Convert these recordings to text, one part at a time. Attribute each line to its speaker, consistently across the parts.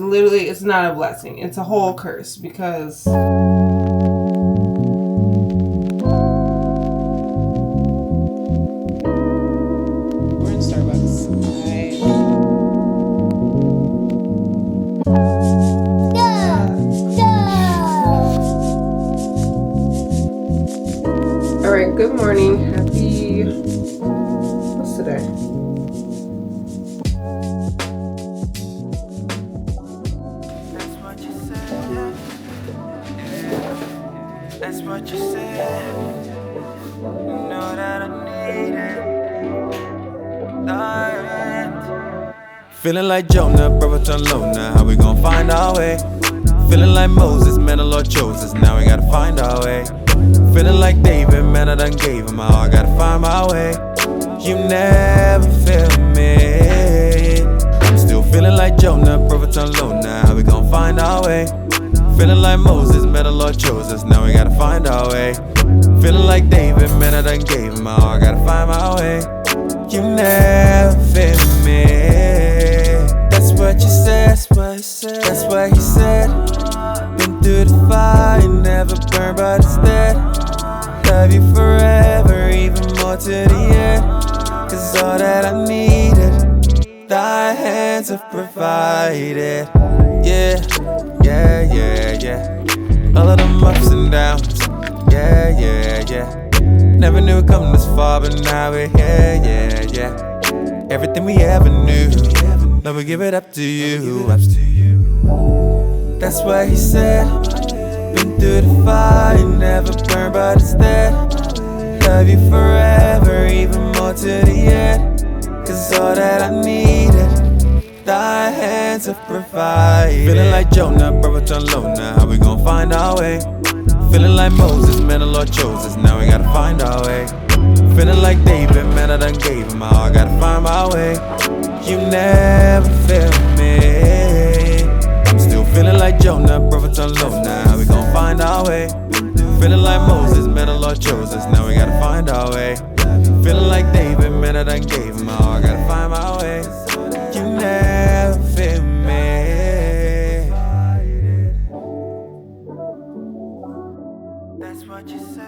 Speaker 1: Literally, it's not a blessing. It's a whole curse because we're in Starbucks. All right, good morning. Happy, what's today?
Speaker 2: That's what you said. You know that I need it. Feeling like Jonah, brother turn low now. How we gon' find our way? Feeling like Moses, man, the Lord chose us. Now we gotta find our way. Feeling like David, man, I done gave him all. I gotta find my way. You never feel me. I'm still feeling like Jonah, brother turn low now. How we gon' find our way? Feeling like Moses, man, the Lord chose us. Now we gotta find our way. Feeling like David, man, I done gave him all. I gotta find my way. You never feel me. That's what you said. That's what he said. Been through the fire, never burned, but instead love you forever, even more to the end. Cause all that I needed, thy hands have provided. Yeah. All of them ups and downs. Yeah. Never knew it come this far, but now we're here. Yeah. Everything we ever knew, now we give it up to you. That's what he said. Been through the fire, never burned, but instead love you forever, even more to the end. Cause all that I needed, thy hands have provided. Feeling like Jonah, brother turn low now. How we gon' find our way? Feeling like Moses, man, the Lord chose us. Now we gotta find our way. Feeling like David, man, I done gave him all. I gotta find my way. You never feel me. I'm still feeling like Jonah, brother turn low now. How we gon' find our way? Feeling like Moses, man, the Lord chose us. Now we gotta find our way. Feeling like David, man, I done gave him all. I gotta find my way. You never feel me. That's what you said.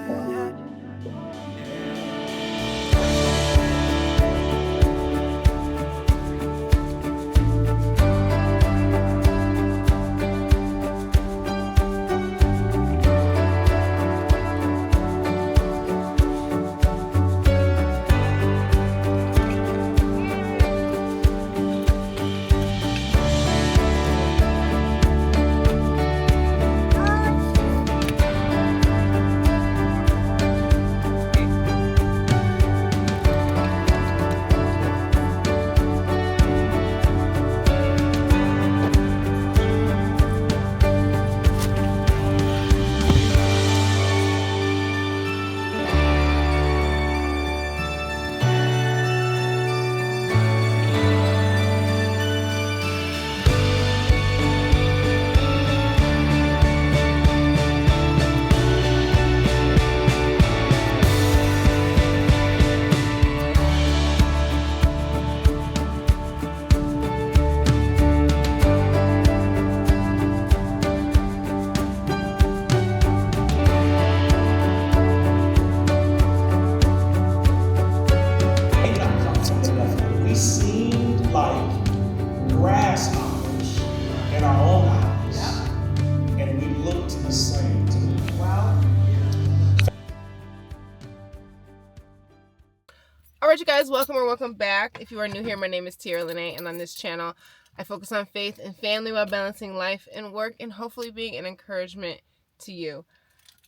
Speaker 1: Alright, you guys, welcome back. If you are new here, my name is Tiara Lene, and on this channel I focus on faith and family while balancing life and work and hopefully being an encouragement to you.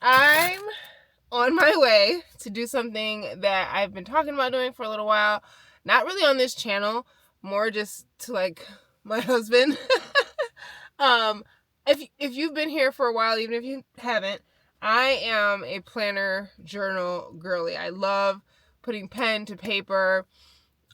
Speaker 1: I'm on my way to do something that I've been talking about doing for a little while. Not really on this channel, more just to like my husband. If you've been here for a while, even if you haven't, I am a planner journal girly. I love putting pen to paper,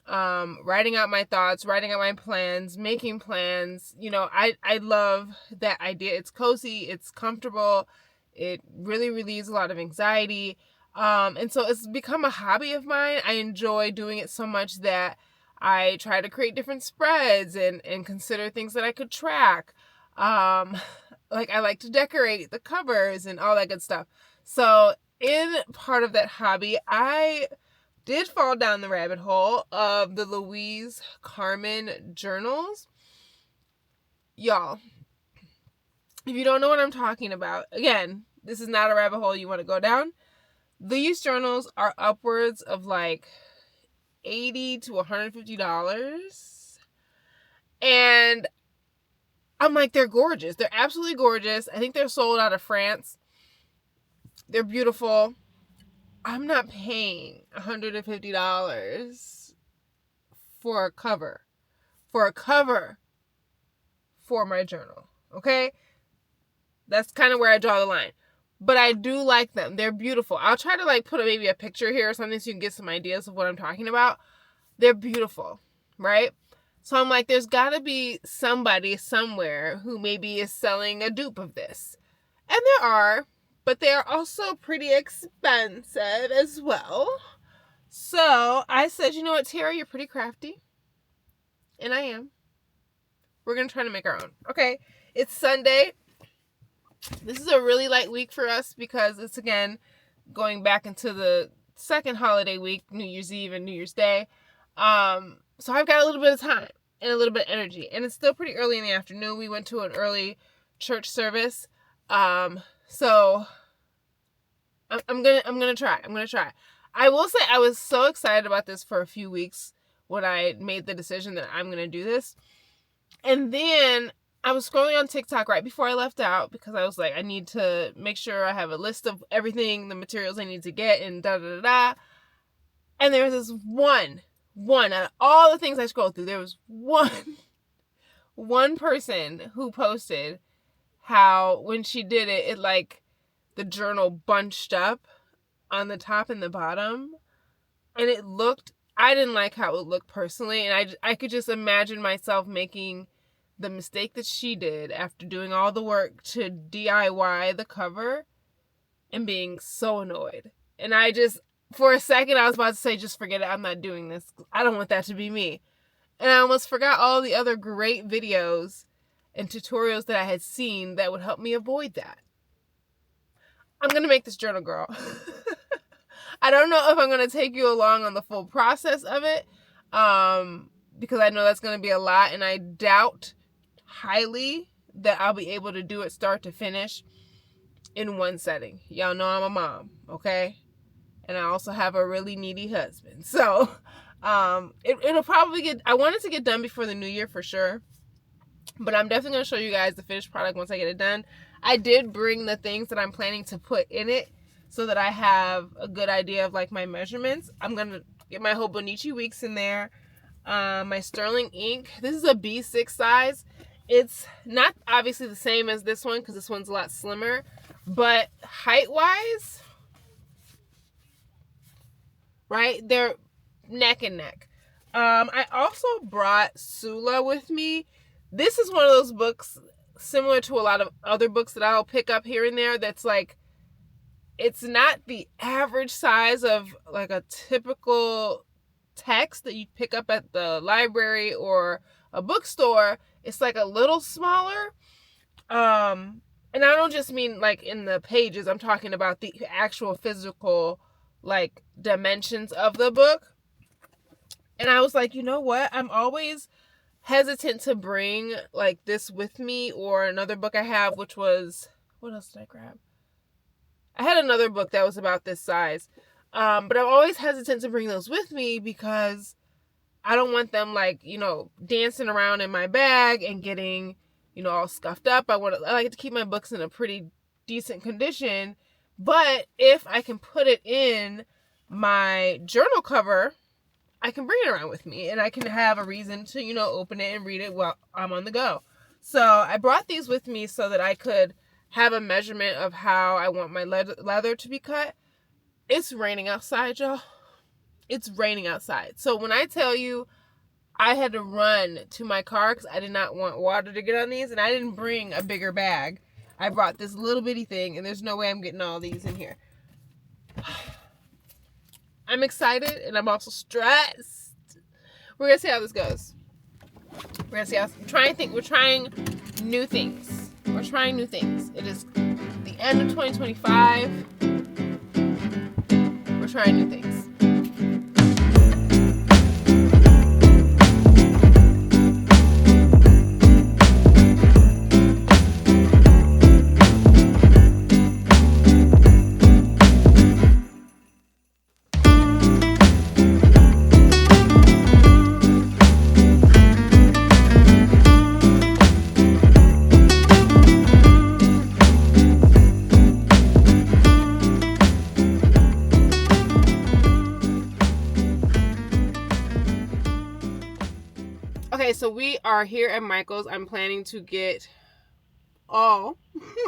Speaker 1: writing out my thoughts, writing out my plans, making plans. You know, I love that idea. It's cozy, it's comfortable, it really relieves a lot of anxiety. And so it's become a hobby of mine. I enjoy doing it so much that I try to create different spreads and consider things that I could track. Like I like to decorate the covers and all that good stuff. So in part of that hobby, I did fall down the rabbit hole of the Louise Carmen journals. Y'all, if you don't know what I'm talking about, again, this is not a rabbit hole you want to go down. These journals are upwards of like $80 to $150. And I'm like, they're gorgeous. They're absolutely gorgeous. I think they're sold out of France. They're beautiful. I'm not paying $150 for a cover. For my journal. Okay? That's kind of where I draw the line. But I do like them. They're beautiful. I'll try to like put maybe a picture here or something so you can get some ideas of what I'm talking about. They're beautiful, right? So I'm like, there's got to be somebody somewhere who maybe is selling a dupe of this. And there are, but they are also pretty expensive as well. So I said, you know what, Tara, you're pretty crafty. And I am. We're going to try to make our own. Okay, it's Sunday. This is a really light week for us because it's, again, going back into the second holiday week, New Year's Eve and New Year's Day. So I've got a little bit of time and a little bit of energy. And it's still pretty early in the afternoon. We went to an early church service. So I'm gonna try. I will say I was so excited about this for a few weeks when I made the decision that I'm gonna do this. And then I was scrolling on TikTok right before I left out because I was like, I need to make sure I have a list of everything, the materials I need to get, and da-da-da-da. And there was this one, out of all the things I scrolled through, there was one person who posted how when she did it, it like the journal bunched up on the top and the bottom. And it looked, I didn't like how it looked personally. And I could just imagine myself making the mistake that she did after doing all the work to DIY the cover and being so annoyed. And I just, for a second, I was about to say, just forget it. I'm not doing this. I don't want that to be me. And I almost forgot all the other great videos and tutorials that I had seen that would help me avoid that. I'm going to make this journal, girl. I don't know if I'm going to take you along on the full process of it, because I know that's going to be a lot, and I doubt highly that I'll be able to do it start to finish in one setting. Y'all know I'm a mom, okay? And I also have a really needy husband. So it'll probably get, I want it to get done before the new year for sure. But I'm definitely going to show you guys the finished product once I get it done. I did bring the things that I'm planning to put in it so that I have a good idea of like my measurements. I'm going to get my Hobonichi Weeks in there. My Sterling ink. This is a B6 size. It's not obviously the same as this one because this one's a lot slimmer. But height-wise, right, they're neck and neck. I also brought Sula with me. This is one of those books similar to a lot of other books that I'll pick up here and there that's like, it's not the average size of like a typical text that you pick up at the library or a bookstore. It's like a little smaller. And I don't just mean like in the pages. I'm talking about the actual physical like dimensions of the book. And I was like, you know what? I'm always hesitant to bring like this with me, or another book I have, which was, what else did I grab? I had another book that was about this size. But I'm always hesitant to bring those with me because I don't want them like, you know, dancing around in my bag and getting, you know, all scuffed up. I like to keep my books in a pretty decent condition. But if I can put it in my journal cover, I can bring it around with me and I can have a reason to, you know, open it and read it while I'm on the go. So I brought these with me so that I could have a measurement of how I want my leather to be cut. It's raining outside, y'all. It's raining outside. So when I tell you I had to run to my car because I did not want water to get on these, and I didn't bring a bigger bag. I brought this little bitty thing, and there's no way I'm getting all these in here. I'm excited, and I'm also stressed. We're going to see how this goes. We're going to see how, we're trying new things. We're trying new things. It is the end of 2025. We're trying new things. Okay, so we are here at Michael's. I'm planning to get all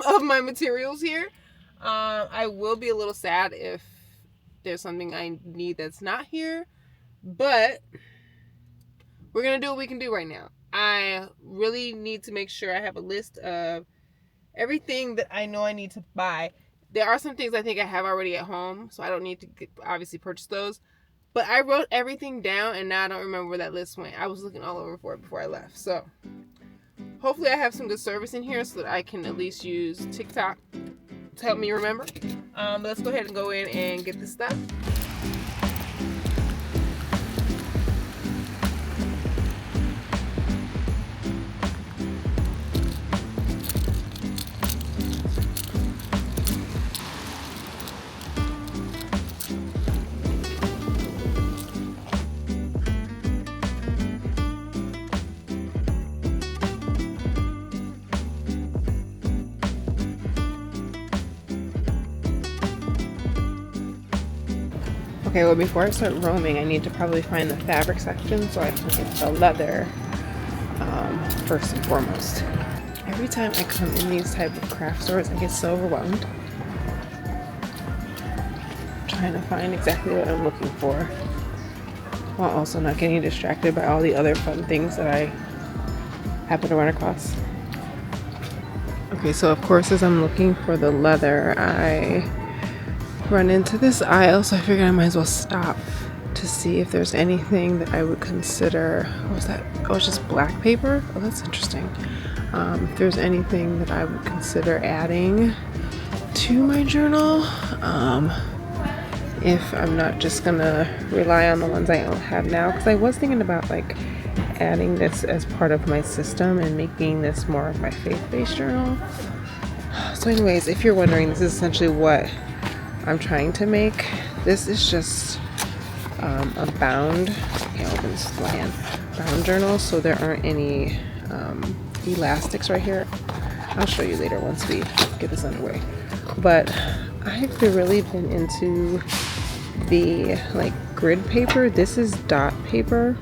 Speaker 1: of my materials here. I will be a little sad if there's something I need that's not here, but we're going to do what we can do right now. I really need to make sure I have a list of everything that I know I need to buy. There are some things I think I have already at home, so I don't need to obviously purchase those. But I wrote everything down, and now I don't remember where that list went. I was looking all over for it before I left. So hopefully I have some good service in here so that I can at least use TikTok to help me remember. Let's go ahead and go in and get this stuff. Okay, well, before I start roaming, I need to probably find the fabric section so I can get the leather first and foremost. Every time I come in these type of craft stores, I get so overwhelmed trying to find exactly what I'm looking for, while also not getting distracted by all the other fun things that I happen to run across. Okay, so of course, as I'm looking for the leather, I run into this aisle, so I figured I might as well stop to see if there's anything that I would consider. What was that? Oh, it's just black paper? Oh, that's interesting. If there's anything that I would consider adding to my journal, if I'm not just gonna rely on the ones I have now, because I was thinking about like adding this as part of my system and making this more of my faith-based journal. So anyways, if you're wondering, this is essentially what I'm trying to make. This is just a bound, bound journal, so there aren't any elastics right here. I'll show you later once we get this underway. But I've really been into the like grid paper. This is dot paper,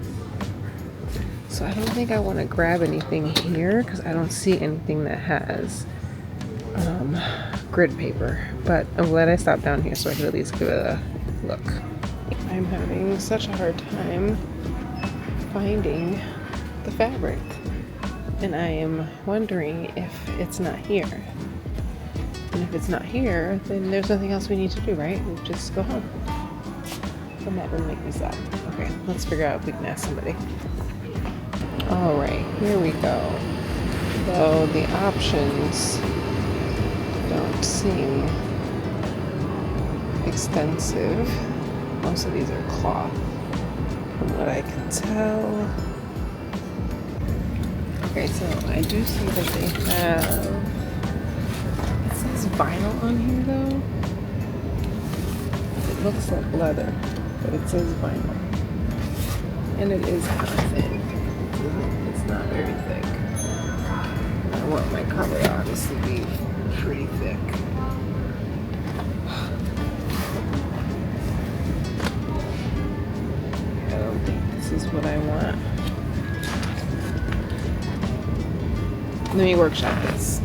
Speaker 1: so I don't think I want to grab anything here because I don't see anything that has grid paper, but I'm glad I stopped down here so I could at least give it a look. I'm having such a hard time finding the fabric, and I am wondering if it's not here. And if it's not here, then there's nothing else we need to do, right? We just go home. And that would make me sad. Okay, let's figure out if we can ask somebody. Alright, here we go. So the options don't seem extensive. Most of these are cloth, from what I can tell. Okay, so I do see that they have, it says vinyl on here though. It looks like leather, but it says vinyl. And it is kind of thin. It's not very thick. I want my cover to obviously be pretty thick. I don't think this is what I want. Let me workshop this.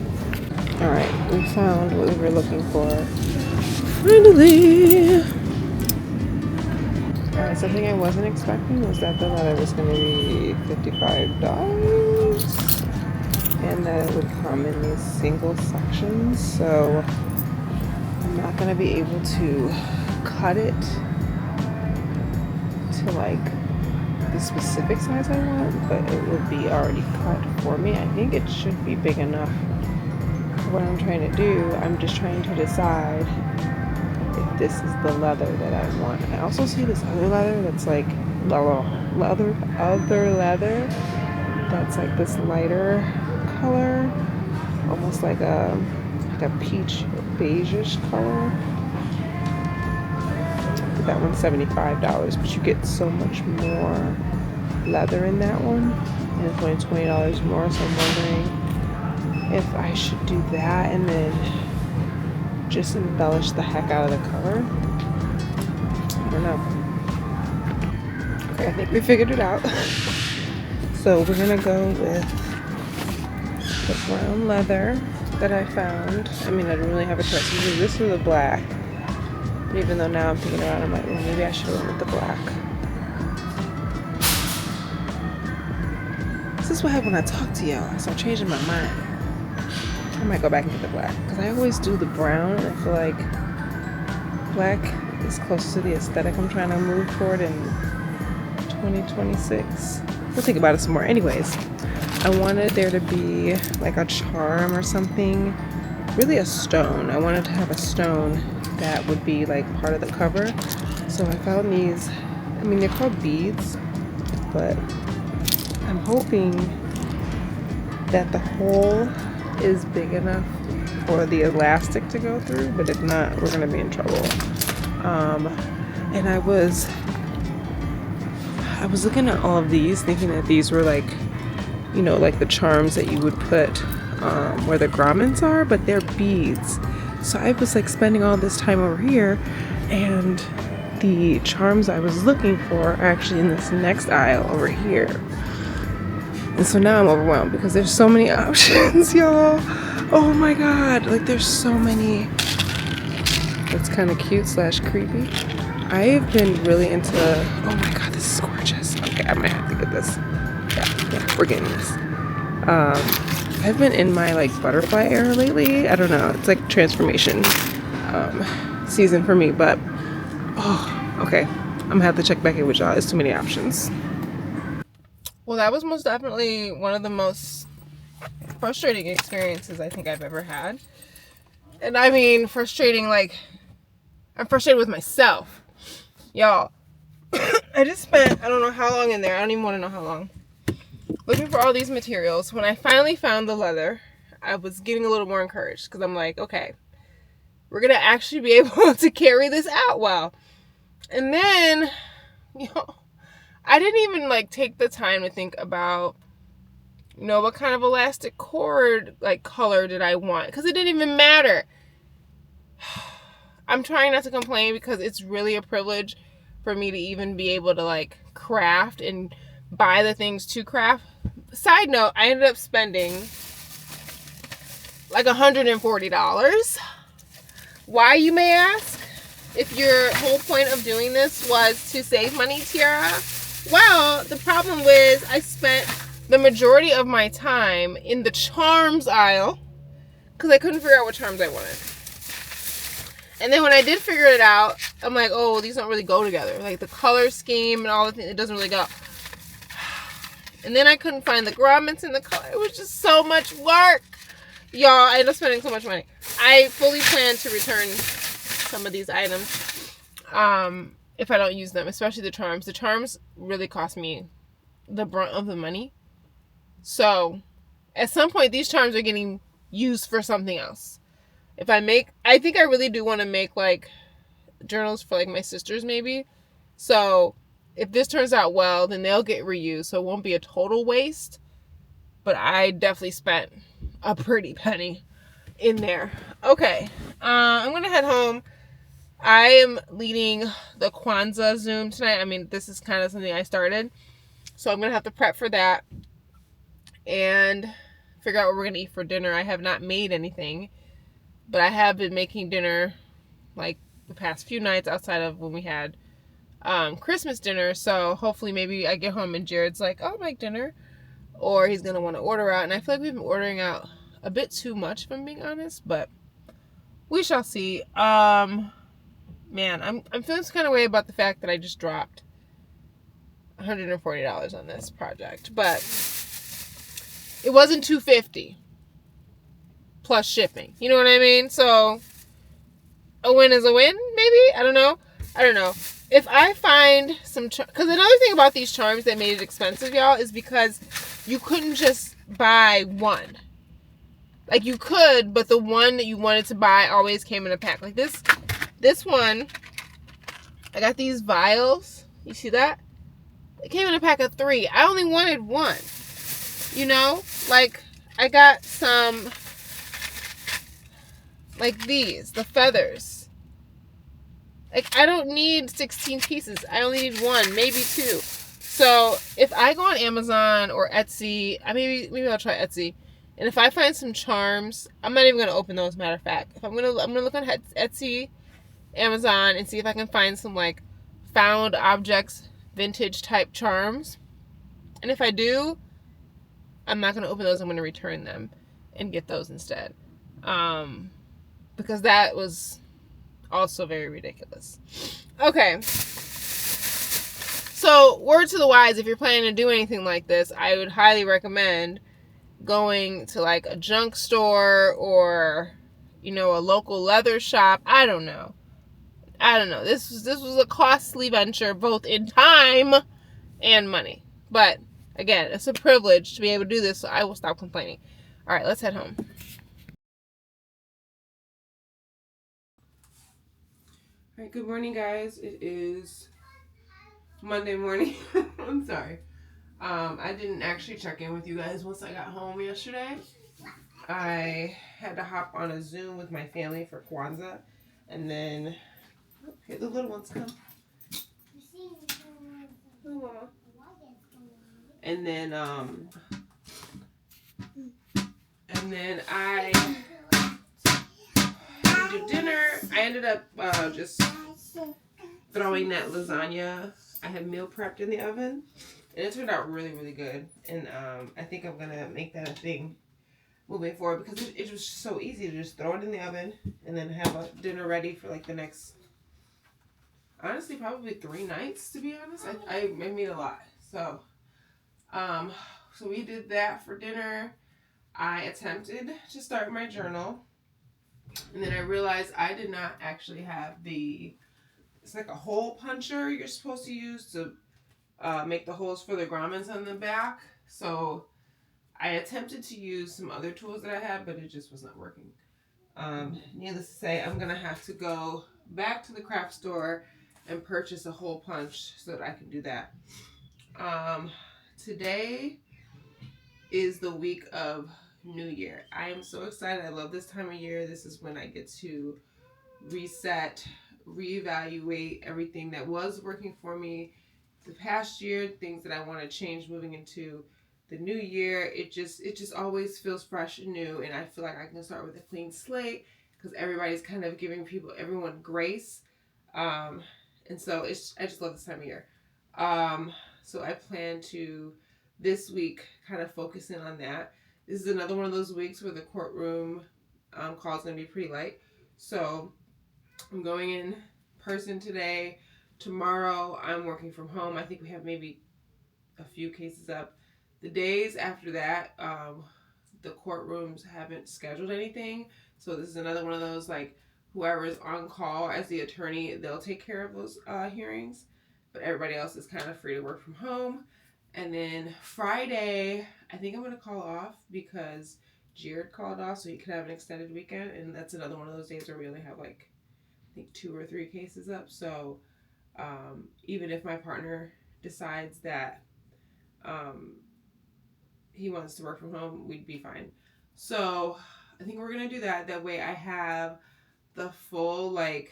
Speaker 1: Alright, we found what we were looking for. Finally! Alright, something I wasn't expecting was that the leather was going to be $55. And that it would come in these single sections, so I'm not going to be able to cut it to like the specific size I want, but it will be already cut for me. I think it should be big enough what I'm trying to do. I'm just trying to decide if this is the leather that I want. I also see this other leather that's like other leather that's like this lighter color, almost like a peach beigeish color. That one's $75, but you get so much more leather in that one, and it's only $20 more. So I'm wondering if I should do that and then just embellish the heck out of the color. I don't know. Okay, I think we figured it out. So we're gonna go with the brown leather that I found. I mean, I didn't really have a choice. Either this or the black. But even though now I'm thinking about it, I'm like, well, maybe I should have went with the black. This is what happens when I talk to y'all. I start changing my mind. I might go back and get the black, because I always do the brown, and I feel like black is close to the aesthetic I'm trying to move toward in 2026. We'll think about it some more. Anyways, I wanted there to be like a charm or something, really a stone. I wanted to have a stone that would be like part of the cover. So I found these, I mean, they're called beads, but I'm hoping that the hole is big enough for the elastic to go through, but if not, we're gonna be in trouble. And I was looking at all of these, thinking that these were like, you know, like the charms that you would put where the grommets are, but they're beads. So I was like spending all this time over here, and the charms I was looking for are actually in this next aisle over here. And so now I'm overwhelmed because there's so many options, y'all. Oh my god, like there's so many. That's kind of cute / creepy. I've been really into, oh my god, this is gorgeous. Okay, I might have to get this. Yeah, we're getting this. I've been in my like butterfly era lately. I don't know, it's like transformation season for me, but oh, okay. I'm gonna have to check back in with y'all. There's too many options. Well, that was most definitely one of the most frustrating experiences I think I've ever had. And I mean, frustrating, like, I'm frustrated with myself. Y'all, I just spent, I don't know how long in there. I don't even want to know how long. Looking for all these materials. When I finally found the leather, I was getting a little more encouraged. Because I'm like, okay, we're going to actually be able to carry this out well. And then, you know, I didn't even like take the time to think about, you know, what kind of elastic cord like color did I want, because it didn't even matter. I'm trying not to complain because it's really a privilege for me to even be able to like craft and buy the things to craft. Side note, I ended up spending like $140. Why, you may ask? If your whole point of doing this was to save money, Tiara. Well, the problem was I spent the majority of my time in the charms aisle because I couldn't figure out what charms I wanted. And then when I did figure it out, I'm like, oh, these don't really go together. Like the color scheme and all the things, it doesn't really go. And then I couldn't find the grommets in the color. It was just so much work. Y'all, I ended up spending so much money. I fully plan to return some of these items if I don't use them, especially the charms. The charms really cost me the brunt of the money. So at some point, these charms are getting used for something else. I think I really do want to make like journals for like my sisters maybe. So if this turns out well, then they'll get reused. So it won't be a total waste. But I definitely spent a pretty penny in there. Okay. I'm going to head home. I am leading the Kwanzaa Zoom tonight. I mean, this is kind of something I started. So I'm going to have to prep for that. And figure out what we're going to eat for dinner. I have not made anything. But I have been making dinner like the past few nights outside of when we had Christmas dinner. So hopefully maybe I get home and Jared's like, I'll make dinner. Or he's going to want to order out. And I feel like we've been ordering out a bit too much, if I'm being honest. But we shall see. Man, I'm feeling some kind of way about the fact that I just dropped $140 on this project. But it wasn't $250. plus shipping. You know what I mean? So a win is a win, maybe? I don't know. If I find some... Because another thing about these charms that made it expensive, y'all, is because you couldn't just buy one. Like, you could, but the one that you wanted to buy always came in a pack. Like, this one, I got these vials. You see that? It came in a pack of 3. I only wanted one. You know? Like, I got some... like these. The feathers. Like, I don't need 16 pieces. I only need 1, maybe 2. So, if I go on Amazon or Etsy, maybe I'll try Etsy. And if I find some charms, I'm not even going to open those, matter of fact. I'm going to look on Etsy, Amazon, and see if I can find some, like, found objects, vintage type charms. And if I do, I'm not going to open those. I'm going to return them and get those instead. Because that was also very ridiculous. Okay. So, word to the wise, if you're planning to do anything like this, I would highly recommend going to like a junk store or, you know, a local leather shop. I don't know. This was a costly venture, both in time and money. But again, it's a privilege to be able to do this, so I will stop complaining. All right, let's head home. All right, good morning, guys. It is Monday morning. I'm sorry. I didn't actually check in with you guys once I got home yesterday. I had to hop on a Zoom with my family for Kwanzaa, and then here the little ones come. Oh, and then I did dinner. I ended up just throwing that lasagna I had meal prepped in the oven, and it turned out really, really good. And I think I'm gonna make that a thing moving forward, because it was so easy to just throw it in the oven and then have a dinner ready for like the next, honestly, probably 3 nights, to be honest. I made a lot. So so we did that for dinner. I attempted to start my journal, and then I realized I did not actually have it's like a hole puncher you're supposed to use to make the holes for the grommets on the back. So I attempted to use some other tools that I had, but it just was not working. Needless to say, I'm going to have to go back to the craft store and purchase a hole punch so that I can do that. Today is the week of New Year. I am so excited. I love this time of year. This is when I get to reset, reevaluate everything that was working for me the past year, things that I want to change moving into the new year. It just always feels fresh and new, and I feel like I can start with a clean slate because everybody's kind of giving everyone grace, and so I just love this time of year. So I plan to this week kind of focus in on that. This is another one of those weeks where the courtroom call is going to be pretty light, so I'm going in person today. Tomorrow I'm working from home. I think we have maybe a few cases up. The days after that, the courtrooms haven't scheduled anything. So this is another one of those, like, whoever is on call as the attorney, they'll take care of those hearings. But everybody else is kind of free to work from home. And then Friday, I think I'm going to call off because Jared called off so he could have an extended weekend. And that's another one of those days where we only have, like, I think 2 or 3 cases up. So even if my partner decides that he wants to work from home, we'd be fine. So I think we're going to do that. That way I have the full, like,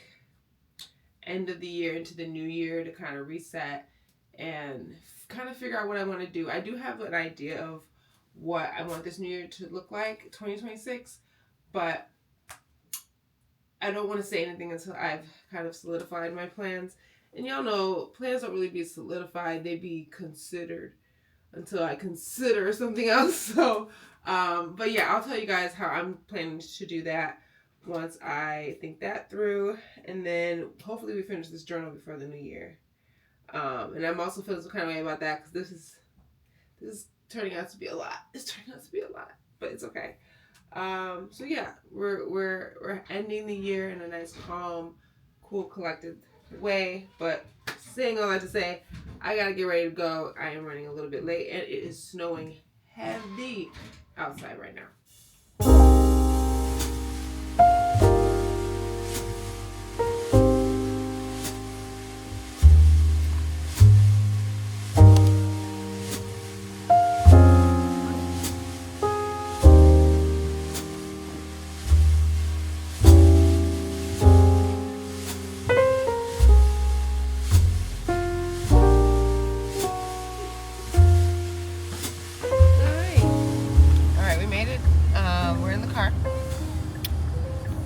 Speaker 1: end of the year into the new year to kind of reset and kind of figure out what I want to do. I do have an idea of what I want this new year to look like, 2026, but I don't want to say anything until I've kind of solidified my plans. And y'all know, plans don't really be solidified, they be considered until I consider something else. So, but yeah, I'll tell you guys how I'm planning to do that once I think that through. And then hopefully we finish this journal before the new year. And I'm also feeling some kind of way about that because this is turning out to be a lot. It's turning out to be a lot, but it's okay. So yeah, we're ending the year in a nice, calm, cool, collected way. But saying all that to say, I gotta get ready to go. I am running a little bit late, and it is snowing heavy outside right now.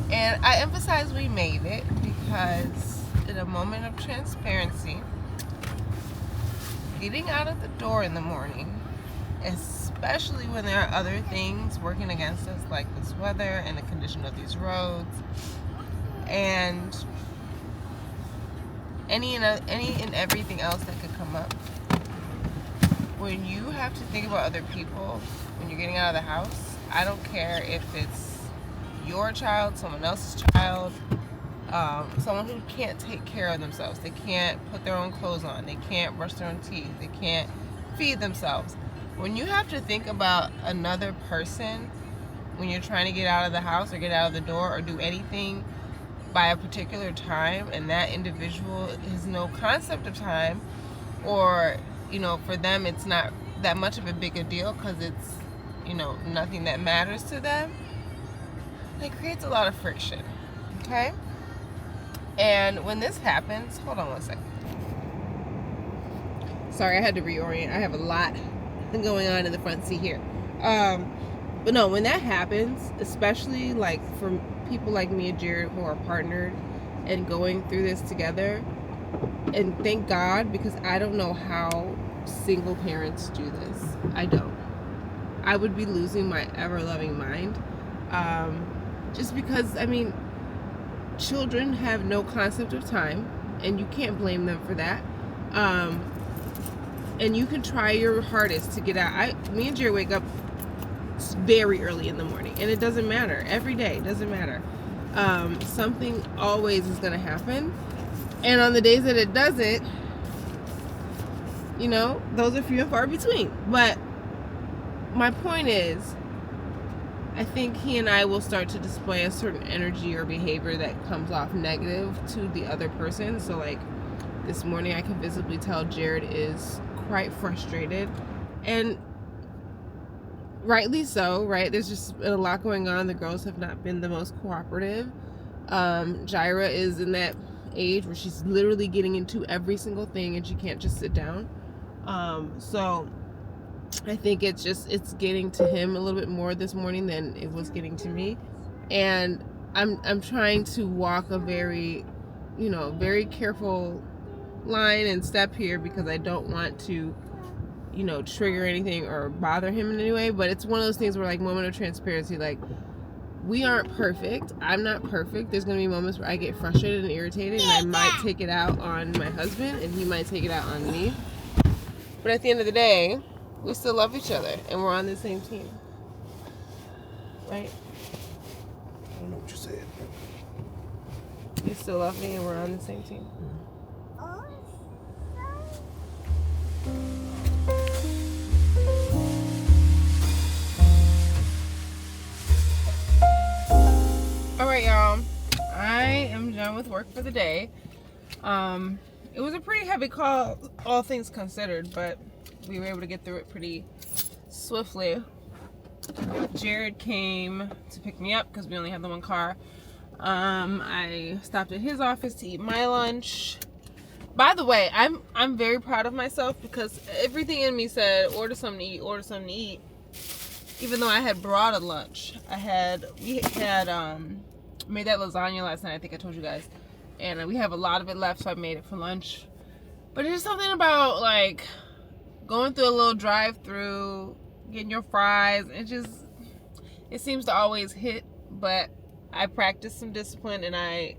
Speaker 1: And I emphasize we made it because in a moment of transparency, getting out of the door in the morning, especially when there are other things working against us like this weather and the condition of these roads and any and everything else that could come up, when you have to think about other people when you're getting out of the house, I don't care if it's your child, someone else's child, someone who can't take care of themselves. They can't put their own clothes on. They can't brush their own teeth. They can't feed themselves. When you have to think about another person when you're trying to get out of the house or get out of the door or do anything by a particular time, and that individual has no concept of time, or, you know, for them it's not that much of a big a deal because it's, you know, nothing that matters to them, it creates a lot of friction, okay? And when this happens, hold on one second. Sorry, I had to reorient. I have a lot going on in the front seat here. But no, when that happens, especially like for people like me and Jared who are partnered and going through this together, and thank God, because I don't know how single parents do this. I don't. I would be losing my ever-loving mind. Just because, I mean, children have no concept of time, and you can't blame them for that. And you can try your hardest to get out. Me and Jerry wake up very early in the morning, and it doesn't matter. Every day, it doesn't matter. Something always is going to happen. And on the days that it doesn't, you know, those are few and far between. But my point is, I think he and I will start to display a certain energy or behavior that comes off negative to the other person. So like this morning, I can visibly tell Jared is quite frustrated, and rightly so, right? There's just a lot going on. The girls have not been the most cooperative. Jaira is in that age where she's literally getting into every single thing and she can't just sit down. So I think it's getting to him a little bit more this morning than it was getting to me. And I'm trying to walk a very, you know, very careful line and step here because I don't want to, you know, trigger anything or bother him in any way. But it's one of those things where, like, moment of transparency, like, we aren't perfect. I'm not perfect. There's going to be moments where I get frustrated and irritated, and I might take it out on my husband, and he might take it out on me. But at the end of the day, we still love each other, and we're on the same team. Right?
Speaker 3: I don't know what you said.
Speaker 1: You still love me, and we're on the same team. Alright, y'all. I am done with work for the day. It was a pretty heavy call, all things considered, but we were able to get through it pretty swiftly. Jared came to pick me up because we only have the one car. I stopped at his office to eat my lunch. By the way, I'm very proud of myself because everything in me said order something to eat, order something to eat. Even though I had brought a lunch. We had made that lasagna last night, I think I told you guys. And we have a lot of it left, so I made it for lunch. But there's something about, like, going through a little drive-through, getting your fries, it seems to always hit. But I practiced some discipline, and I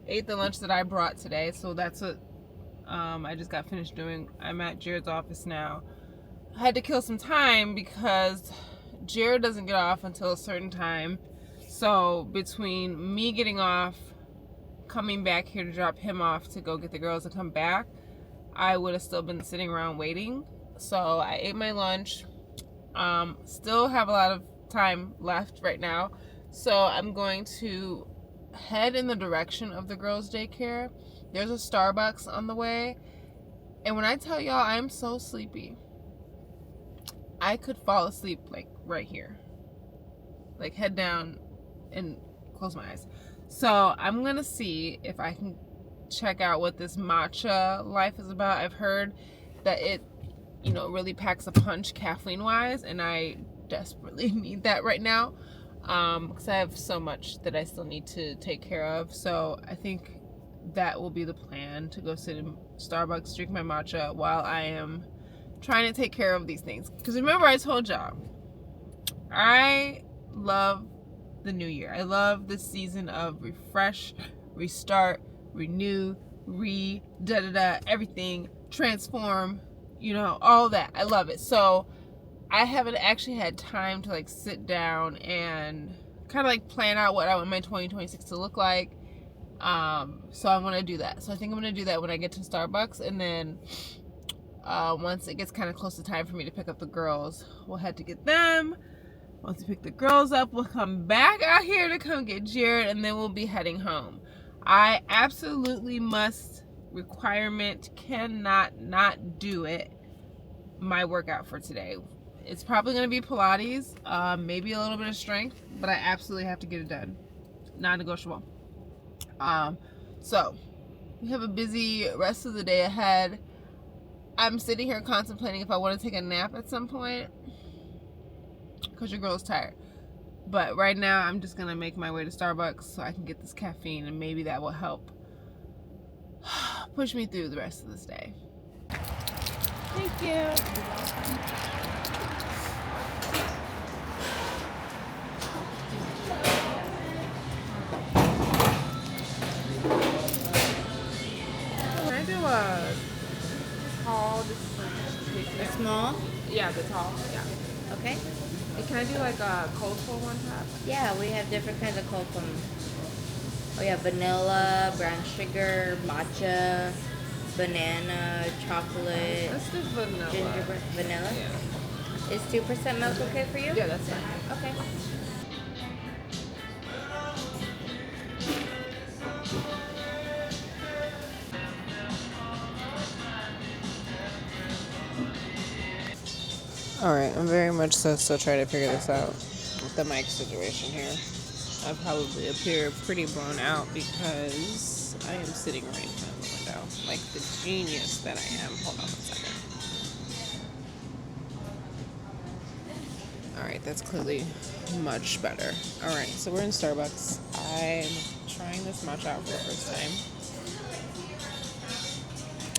Speaker 1: ate the lunch that I brought today. So that's what I just got finished doing. I'm at Jared's office now. I had to kill some time because Jared doesn't get off until a certain time. So between me getting off, coming back here to drop him off to go get the girls and come back, I would have still been sitting around waiting. So I ate my lunch. Still have a lot of time left right now. So I'm going to head in the direction of the girls' daycare. There's a Starbucks on the way. And when I tell y'all I'm so sleepy, I could fall asleep like right here. Like head down and close my eyes. So I'm going to see if I can check out what this matcha life is about. I've heard that it, you know, really packs a punch caffeine wise, and I desperately need that right now because I have so much that I still need to take care of. So I think that will be the plan, to go sit in Starbucks, drink my matcha while I am trying to take care of these things. Because remember, I told y'all, I love the new year. I love this season of refresh, restart, renew, everything, transform, you know, all that. I love it. So I haven't actually had time to like sit down and kind of like plan out what I want my 2026 to look like. So I'm going to do that. So I think I'm going to do that when I get to Starbucks. And then once it gets kind of close to time for me to pick up the girls, we'll head to get them. Once we pick the girls up, we'll come back out here to come get Jared, and then we'll be heading home. I absolutely cannot not do it, my workout for today. It's probably going to be Pilates, maybe a little bit of strength, but I absolutely have to get it done. Non-negotiable. So we have a busy rest of the day ahead. I'm sitting here contemplating if I want to take a nap at some point, because your girl's tired. But right now I'm just gonna make my way to Starbucks so I can get this caffeine, and maybe that will help push me through the rest of this day. Thank you. Can I do a tall,
Speaker 4: A small?
Speaker 1: yeah, the tall, yeah.
Speaker 4: Okay.
Speaker 1: And can I do like a cold foam on top?
Speaker 4: Yeah, we have different kinds of cold foam. Oh yeah, vanilla, brown sugar, matcha, banana, chocolate,
Speaker 1: Let's do vanilla.
Speaker 4: gingerbread. Vanilla?
Speaker 1: Yeah.
Speaker 4: Is 2% milk okay for you?
Speaker 1: Yeah, that's fine.
Speaker 4: Okay.
Speaker 1: Alright, I'm very much so still trying to figure this out with the mic situation here. I probably appear pretty blown out because I am sitting right in front of the window, like the genius that I am. Hold on a second. Alright, that's clearly much better. Alright, so we're in Starbucks. I'm trying this matcha out for the first time.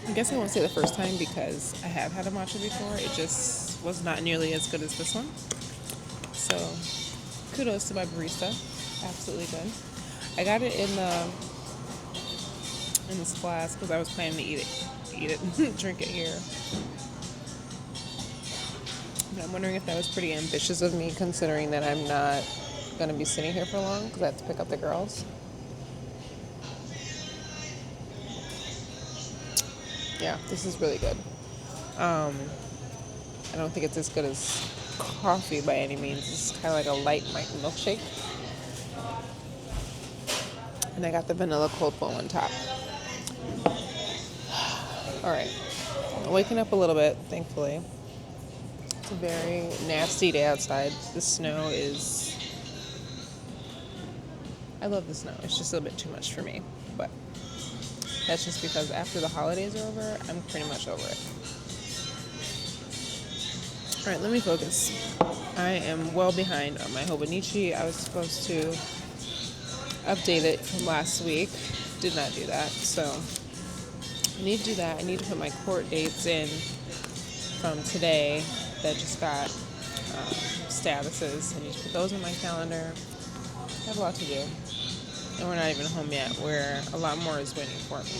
Speaker 1: I guess I won't say the first time because I have had a matcha before. It just was not nearly as good as this one. So kudos to my barista. Absolutely good. I got it in this glass because I was planning to eat it, drink it here. And I'm wondering if that was pretty ambitious of me, considering that I'm not going to be sitting here for long because I have to pick up the girls. Yeah, this is really good. I don't think it's as good as coffee by any means. It's kind of like a light milkshake. And I got the vanilla cold foam on top. Alright. Waking up a little bit, thankfully. It's a very nasty day outside. The snow is... I love the snow. It's just a little bit too much for me. But that's just because after the holidays are over, I'm pretty much over it. Alright, let me focus. I am well behind on my Hobonichi. I was supposed to update it from last week. Did not do that. So I need to do that. I need to put my court dates in from today that just got statuses. I need to put those in my calendar. I have a lot to do. And we're not even home yet, where a lot more is waiting for me.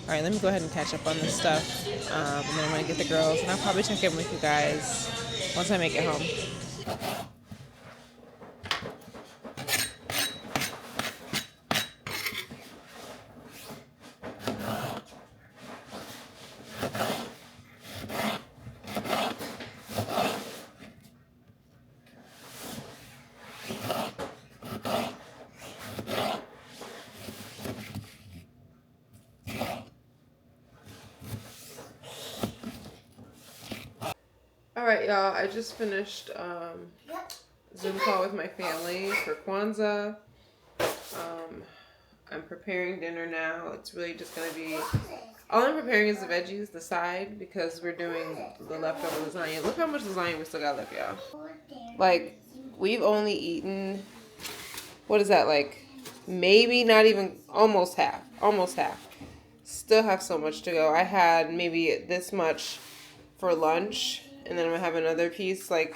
Speaker 1: Alright, let me go ahead and catch up on this stuff. And then I'm going to get the girls. And I'll probably check in with you guys once I make it home. All right, y'all. I just finished Zoom call with my family for Kwanzaa. I'm preparing dinner now. It's really just gonna be all I'm preparing is the veggies, the side, because we're doing the leftover lasagna. Look how much lasagna we still got left, y'all. Like, we've only eaten, what is that, like, maybe not even, almost half. Still have so much to go. I had maybe this much for lunch, and then I'm gonna have another piece, like,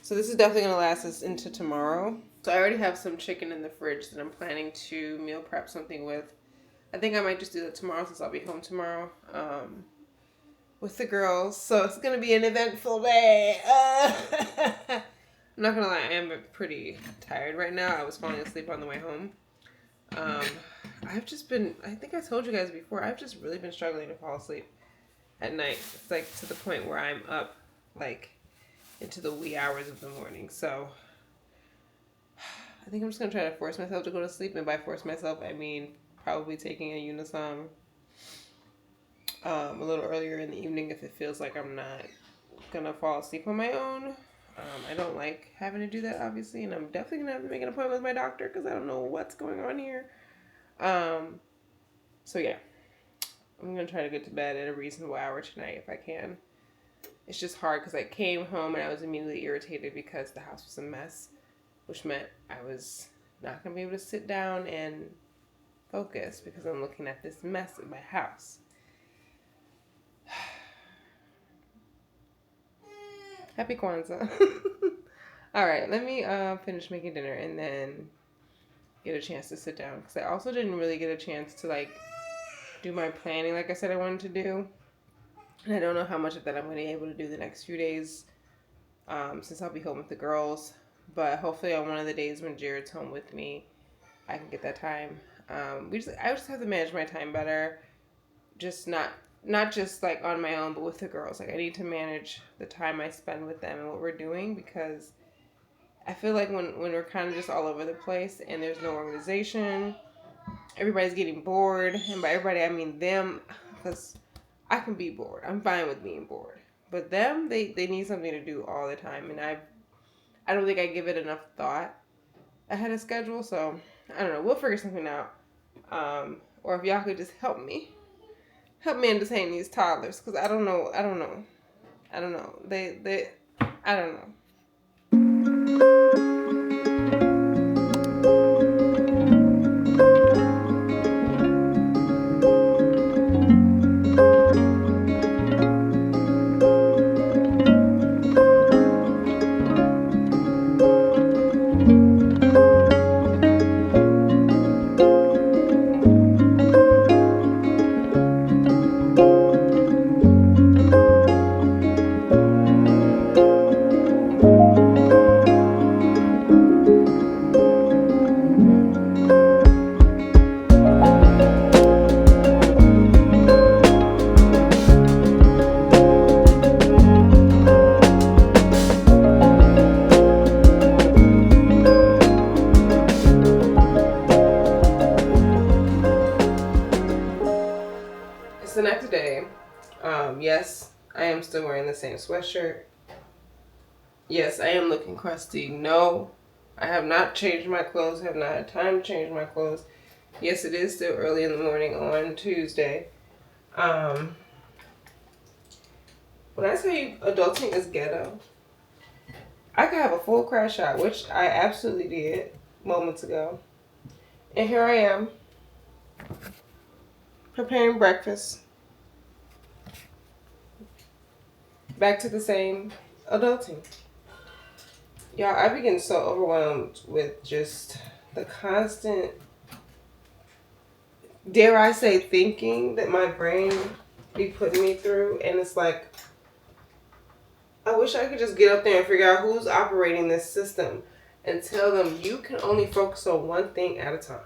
Speaker 1: so this is definitely gonna last us into tomorrow. So I already have some chicken in the fridge that I'm planning to meal prep something with. I think I might just do that tomorrow since I'll be home tomorrow with the girls. So it's going to be an eventful day. I'm not going to lie, I am pretty tired right now. I was falling asleep on the way home. I've just been, I think I told you guys before, I've just really been struggling to fall asleep at night. It's like to the point where I'm up like into the wee hours of the morning. So I think I'm just going to try to force myself to go to sleep. And by force myself, I mean probably taking a Unisom a little earlier in the evening if it feels like I'm not gonna fall asleep on my own. I don't like having to do that, obviously, and I'm definitely gonna have to make an appointment with my doctor because I don't know what's going on here. So yeah, I'm gonna try to get to bed at a reasonable hour tonight if I can. It's just hard because I came home and I was immediately irritated because the house was a mess, which meant I was not gonna be able to sit down and focus because I'm looking at this mess in my house. Happy Kwanzaa. All right, let me finish making dinner and then get a chance to sit down because I also didn't really get a chance to like do my planning like I said I wanted to do. And I don't know how much of that I'm going to be able to do the next few days since I'll be home with the girls. But hopefully on one of the days when Jared's home with me, I can get that time. I just have to manage my time better. Just not just like on my own, but with the girls. Like I need to manage the time I spend with them and what we're doing because I feel like when we're kind of just all over the place and there's no organization, everybody's getting bored. And by everybody, I mean them because I can be bored. I'm fine with being bored. But them, they need something to do all the time. And I don't think I give it enough thought. I had a schedule, so I don't know. We'll figure something out. Or if y'all could just help me entertain these toddlers, because I don't know. I don't know. I don't know. The next day, yes, I am still wearing the same sweatshirt. Yes, I am looking crusty. No, I have not changed my clothes, have not had time to change my clothes. Yes, it is still early in the morning on Tuesday. When I tell you adulting is ghetto, I could have a full crash out, which I absolutely did moments ago. And here I am, preparing breakfast. Back to the same adulting. Y'all, I begin so overwhelmed with just the constant, dare I say, thinking that my brain be putting me through. And it's like, I wish I could just get up there and figure out who's operating this system and tell them you can only focus on one thing at a time.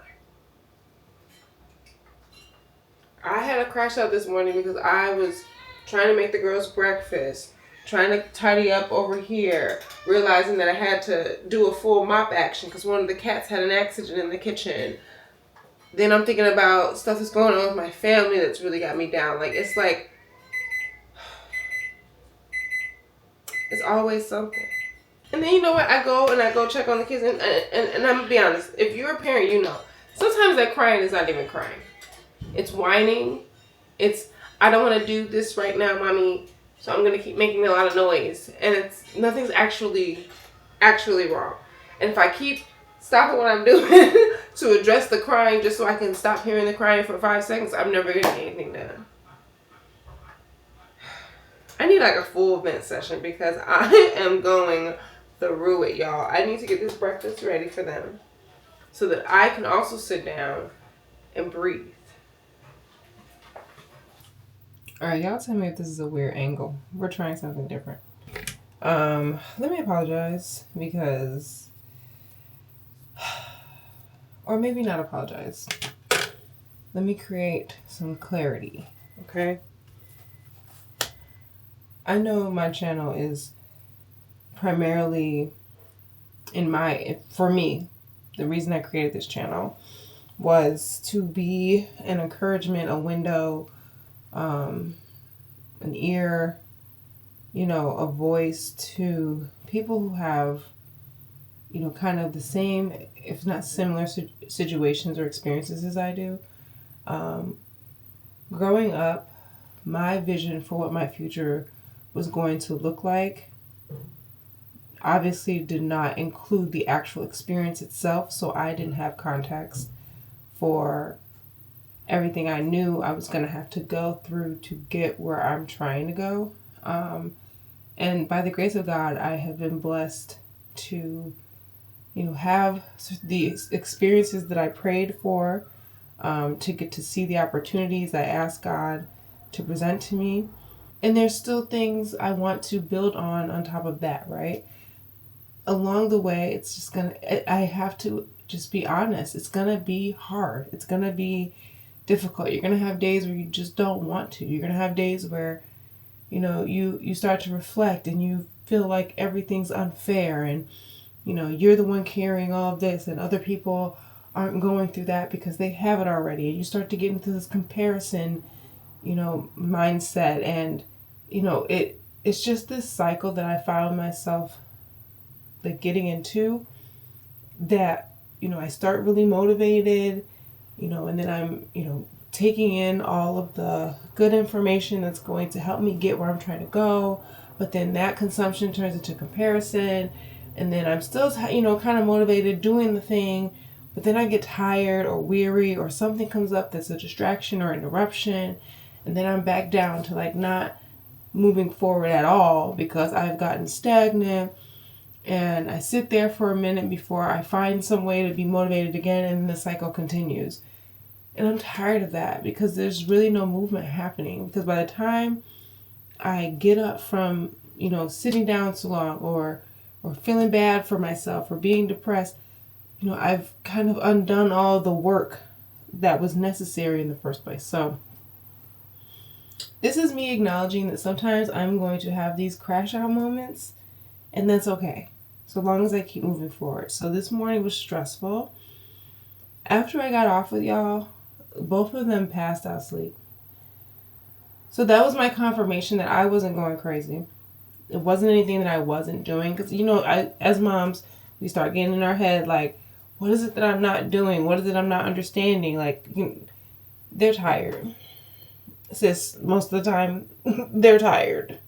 Speaker 1: I had a crash out this morning because I was trying to make the girls breakfast, trying to tidy up over here, realizing that I had to do a full mop action because one of the cats had an accident in the kitchen. Then I'm thinking about stuff that's going on with my family that's really got me down. Like, it's It's always something. And then you know what? I go check on the kids, and I'm gonna be honest. If you're a parent, you know. Sometimes that crying is not even crying. It's whining. It's, I don't want to do this right now, mommy. So I'm gonna keep making a lot of noise, and it's nothing's actually wrong. And if I keep stopping what I'm doing to address the crying just so I can stop hearing the crying for 5 seconds, I'm never gonna get anything done. I need like a full vent session because I am going through it, y'all. I need to get this breakfast ready for them so that I can also sit down and breathe. All right, y'all tell me if this is a weird angle. We're trying something different. Let me apologize because, or maybe not apologize. Let me create some clarity, okay? I know my channel is primarily for me, the reason I created this channel was to be an encouragement, a window, an ear, a voice to people who have, kind of the same, if not similar situations or experiences as I do. Growing up, my vision for what my future was going to look like obviously did not include the actual experience itself, so I didn't have context for everything I knew I was going to have to go through to get where I'm trying to go. And by the grace of God, I have been blessed to, have the experiences that I prayed for, to get to see the opportunities I asked God to present to me. And there's still things I want to build on top of that, right? Along the way, it's just I have to just be honest. It's going to be hard. It's going to be difficult. You're going to have days where you just don't want to. You're going to have days where, you start to reflect and you feel like everything's unfair and, you're the one carrying all of this and other people aren't going through that because they have it already. And you start to get into this comparison, mindset. And, it's just this cycle that I found myself like getting into that, I start really motivated, and then I'm, taking in all of the good information that's going to help me get where I'm trying to go. But then that consumption turns into comparison. And then I'm still, kind of motivated doing the thing. But then I get tired or weary or something comes up that's a distraction or interruption. And then I'm back down to like not moving forward at all because I've gotten stagnant. And I sit there for a minute before I find some way to be motivated again, and the cycle continues. And I'm tired of that because there's really no movement happening. Because by the time I get up from, sitting down too long or feeling bad for myself or being depressed, I've kind of undone all the work that was necessary in the first place. So this is me acknowledging that sometimes I'm going to have these crash out moments, and that's okay, so long as I keep moving forward. So this morning was stressful. After I got off with y'all, both of them passed out asleep. So that was my confirmation that I wasn't going crazy. It wasn't anything that I wasn't doing. Because, as moms, we start getting in our head, like, what is it that I'm not doing? What is it I'm not understanding? Like, they're tired. Sis, most of the time, they're tired.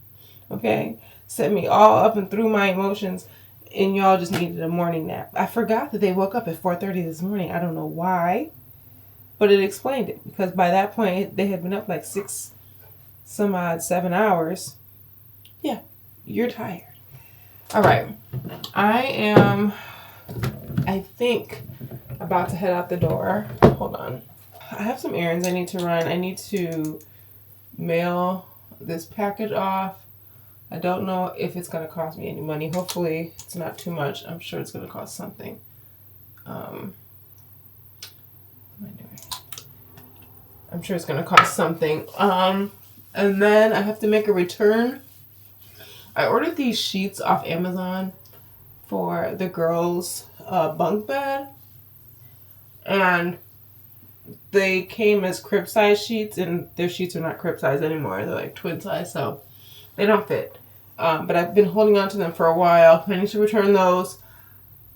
Speaker 1: Okay? Set me all up and through my emotions, and y'all just needed a morning nap. I forgot that they woke up at 4:30 this morning. I don't know why, but it explained it. Because by that point, they had been up like 7 hours. Yeah, you're tired. All right. I think, about to head out the door. Hold on. I have some errands I need to run. I need to mail this package off. I don't know if it's going to cost me any money. Hopefully it's not too much. I'm sure it's going to cost something. What am I doing? I'm sure it's going to cost something. And then I have to make a return. I ordered these sheets off Amazon for the girls' bunk bed. And they came as crib size sheets, and their sheets are not crib size anymore. They're like twin size, so they don't fit. But I've been holding on to them for a while, planning to return those.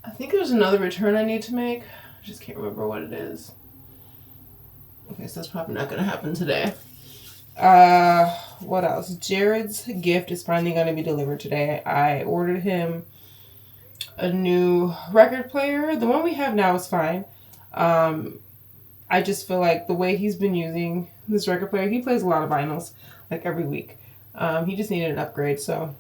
Speaker 1: I think there's another return I need to make. I just can't remember what it is. Okay, so that's probably not going to happen today. What else? Jared's gift is finally going to be delivered today. I ordered him a new record player. The one we have now is fine. I just feel like the way he's been using this record player, he plays a lot of vinyls, like every week. He just needed an upgrade, so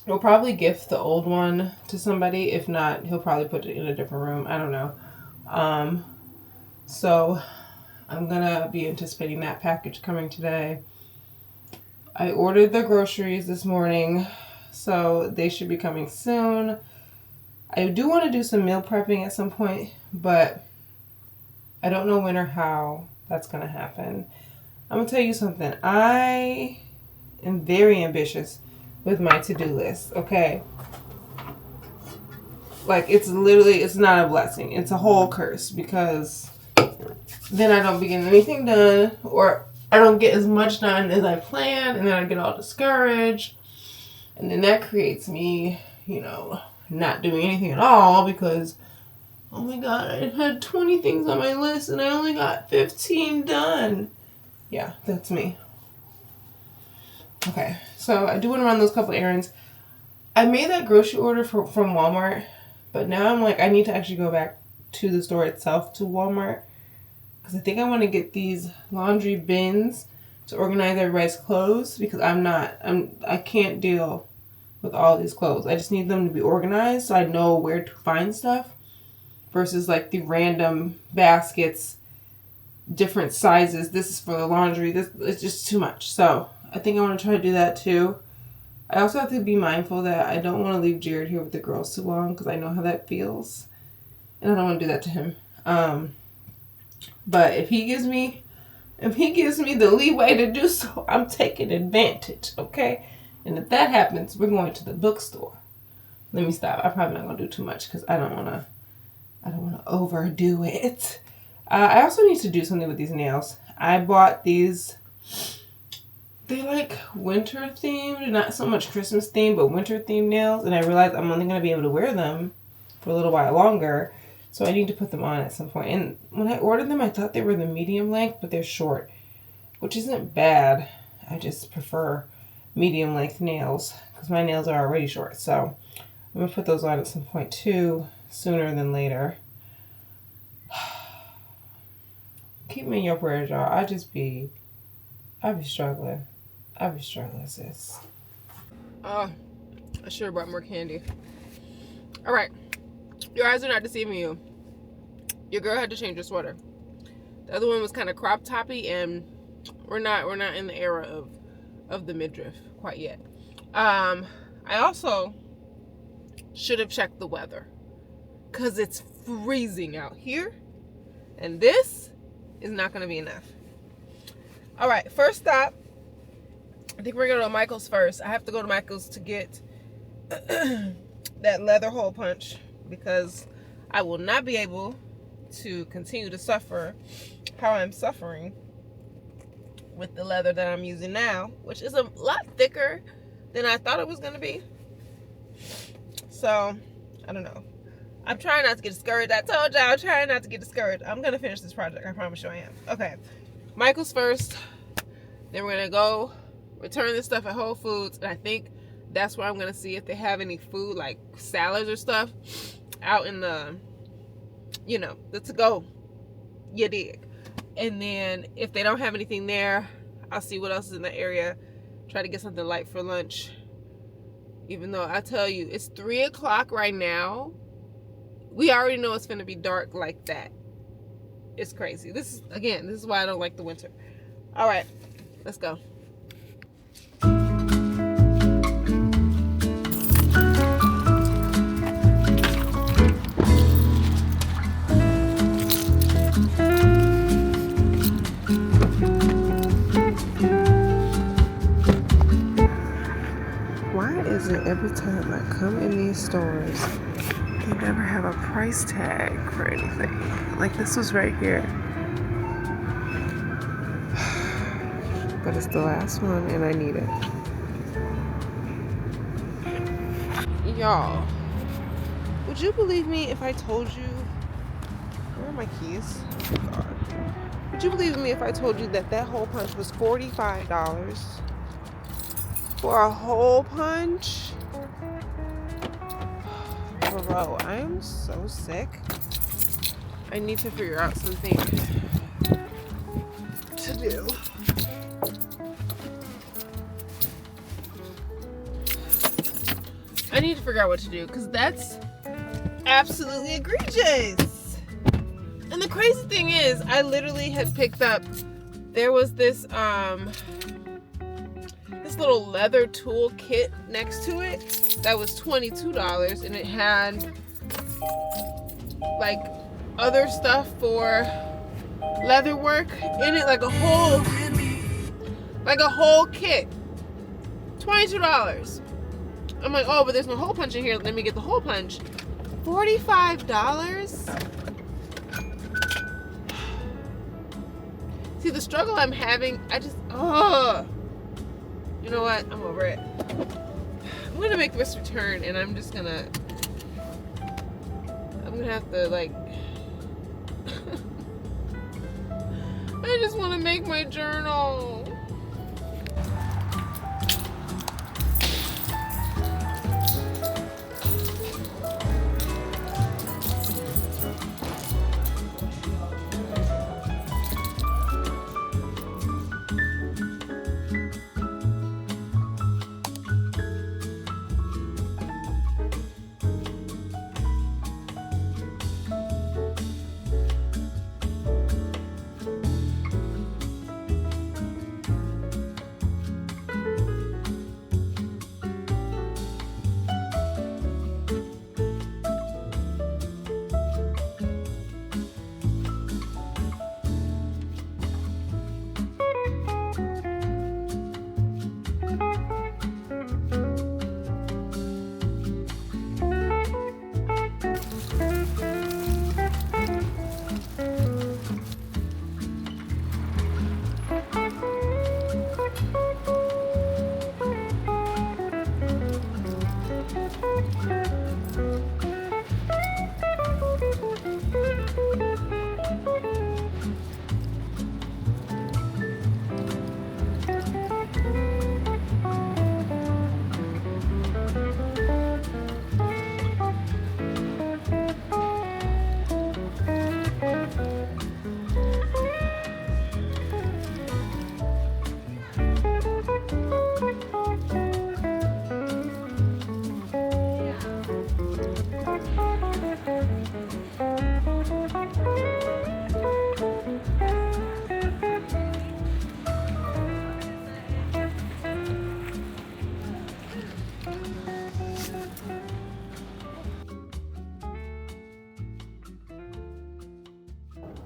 Speaker 1: we'll probably gift the old one to somebody. If not, he'll probably put it in a different room. I don't know. So I'm gonna be anticipating that package coming today. I ordered the groceries this morning, so they should be coming soon. I do want to do some meal prepping at some point, but I don't know when or how that's gonna happen. I'm gonna tell you something. I am very ambitious with my to-do list, okay? Like, it's not a blessing. It's a whole curse, because then I don't be getting anything done, or I don't get as much done as I planned, and then I get all discouraged. And then that creates me, not doing anything at all, because, oh my God, I had 20 things on my list, and I only got 15 done. Yeah, that's me. Okay, so I do want to run those couple errands. I made that grocery order from Walmart, but now I'm like, I need to actually go back to the store itself, to Walmart, because I think I want to get these laundry bins to organize everybody's clothes, because I can't deal with all these clothes. I just need them to be organized so I know where to find stuff, versus like the random baskets, different sizes. This is for the laundry. It's just too much. So I think I want to try to do that too. I also have to be mindful that I don't want to leave Jared here with the girls too long, because I know how that feels, and I don't want to do that to him. But if he gives me the leeway to do so, I'm taking advantage, okay? And if that happens, we're going to the bookstore. Let me stop. I'm probably not gonna do too much, because I don't wanna overdo it. I also need to do something with these nails. I bought these. They're like winter themed, not so much Christmas themed, but winter themed nails. And I realized I'm only gonna be able to wear them for a little while longer, so I need to put them on at some point. And when I ordered them, I thought they were the medium length, but they're short, which isn't bad. I just prefer medium length nails, because my nails are already short. So I'm gonna put those on at some point too, sooner than later. Keep me in your prayers, y'all. I be struggling. I be struggling, sis. Oh, I should have brought more candy. All right, your eyes are not deceiving you. Your girl had to change her sweater. The other one was kind of crop toppy, and we're not in the era of the midriff quite yet. I also should have checked the weather, because it's freezing out here, and this is not going to be enough. All right, first stop. I think we're going to go to Michael's first. I have to go to Michael's to get that leather hole punch, because I will not be able to continue to suffer how I'm suffering with the leather that I'm using now, which is a lot thicker than I thought it was going to be. So, I don't know. I'm trying not to get discouraged. I told y'all I'm trying not to get discouraged. I'm going to finish this project. I promise you I am. Okay. Michael's first. Then we're going to go return this stuff at Whole Foods. And I think that's where I'm going to see if they have any food, like salads or stuff, out in the to-go. You dig. And then if they don't have anything there, I'll see what else is in the area. Try to get something light for lunch. Even though I tell you, it's 3 o'clock right now. We already know it's going to be dark like that. It's crazy. This is why I don't like the winter. All right, let's go. Why is it every time I come in these stores, they never have a price tag for anything? Like, this was right here. But it's the last one and I need it. Y'all, would you believe me if I told you, where are my keys? Oh God. Would you believe me if I told you that that hole punch was $45 for a hole punch? Bro, I am so sick. I need to figure out something to do. I need to figure out what to do because that's absolutely egregious. And the crazy thing is, I literally had picked up, there was this this little leather tool kit next to it that was $22, and it had like other stuff for leather work in it, like a whole kit. $22. I'm like, oh, but there's no hole punch in here. Let me get the hole punch. $45? See, the struggle I'm having, you know what? I'm over it. I'm gonna make this return, and I'm gonna have to, like, I just want to make my journal.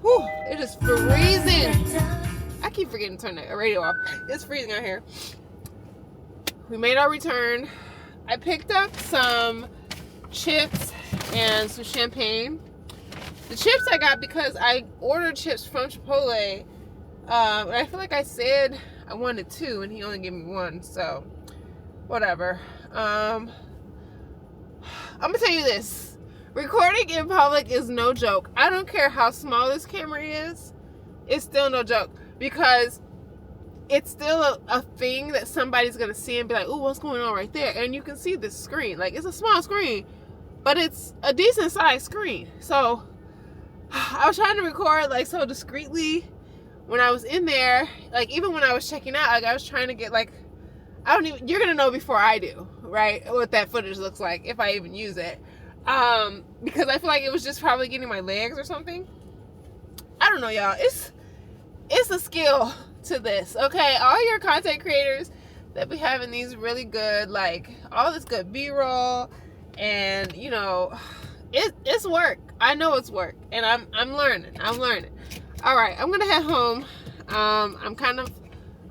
Speaker 1: Whew, it is freezing. I keep forgetting to turn the radio off. It's freezing out here. We made our return. I picked up some chips and some champagne. The chips I got because I ordered chips from Chipotle. And I feel like I said I wanted 2 and he only gave me 1. So, whatever. I'm going to tell you this. Recording in public is no joke. I don't care how small this camera is. It's still no joke. Because it's still a thing that somebody's going to see and be like, oh, what's going on right there? And you can see this screen. Like, it's a small screen. But it's a decent sized screen. So, I was trying to record, like, so discreetly when I was in there. Like, even when I was checking out, like, I was trying to get, like, you're going to know before I do, right? What that footage looks like, if I even use it. Because I feel like it was just probably getting my legs or something. I don't know, y'all. It's a skill to this, okay? All your content creators that be having these really good, like, all this good B-roll, and, you know, it's work. I know it's work, and I'm learning. All right, I'm gonna head home. I'm kind of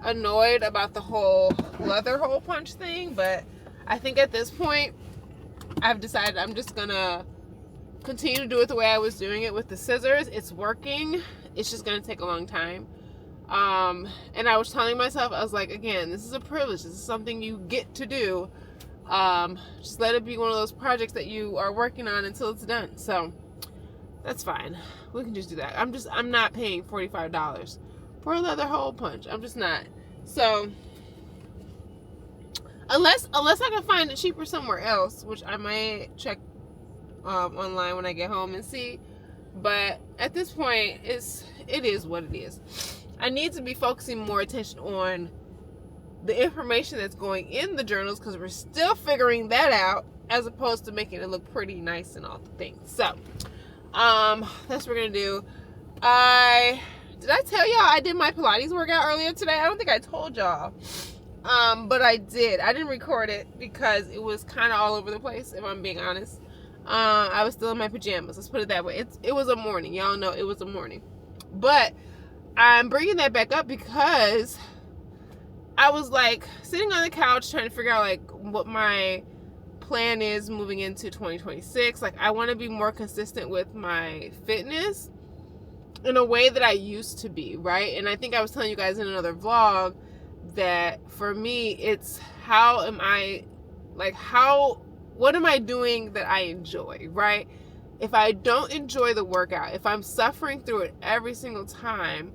Speaker 1: annoyed about the whole leather hole punch thing, but I think at this point I've decided I'm just gonna continue to do it the way I was doing it with the scissors. It's working. It's just gonna take a long time. And I was telling myself, I was like, again, this is a privilege. This is something you get to do. Just let it be one of those projects that you are working on until it's done. So that's fine. We can just do that. I'm not paying $45 for a leather hole punch. I'm just not. So unless I can find it cheaper somewhere else, which I might check online when I get home and see. But at this point, it is what it is. I need to be focusing more attention on the information that's going in the journals, because we're still figuring that out, as opposed to making it look pretty nice and all the things. So that's what we're gonna do. Did I tell y'all I did my Pilates workout earlier today? I don't think I told y'all. But I did. I didn't record it because it was kind of all over the place, if I'm being honest. I was still in my pajamas. Let's put it that way. It was a morning. Y'all know it was a morning. But I'm bringing that back up because I was like sitting on the couch trying to figure out like what my plan is moving into 2026. Like, I want to be more consistent with my fitness in a way that I used to be, right? And I think I was telling you guys in another vlog that for me, it's what am I doing that I enjoy, right? If I don't enjoy the workout, if I'm suffering through it every single time,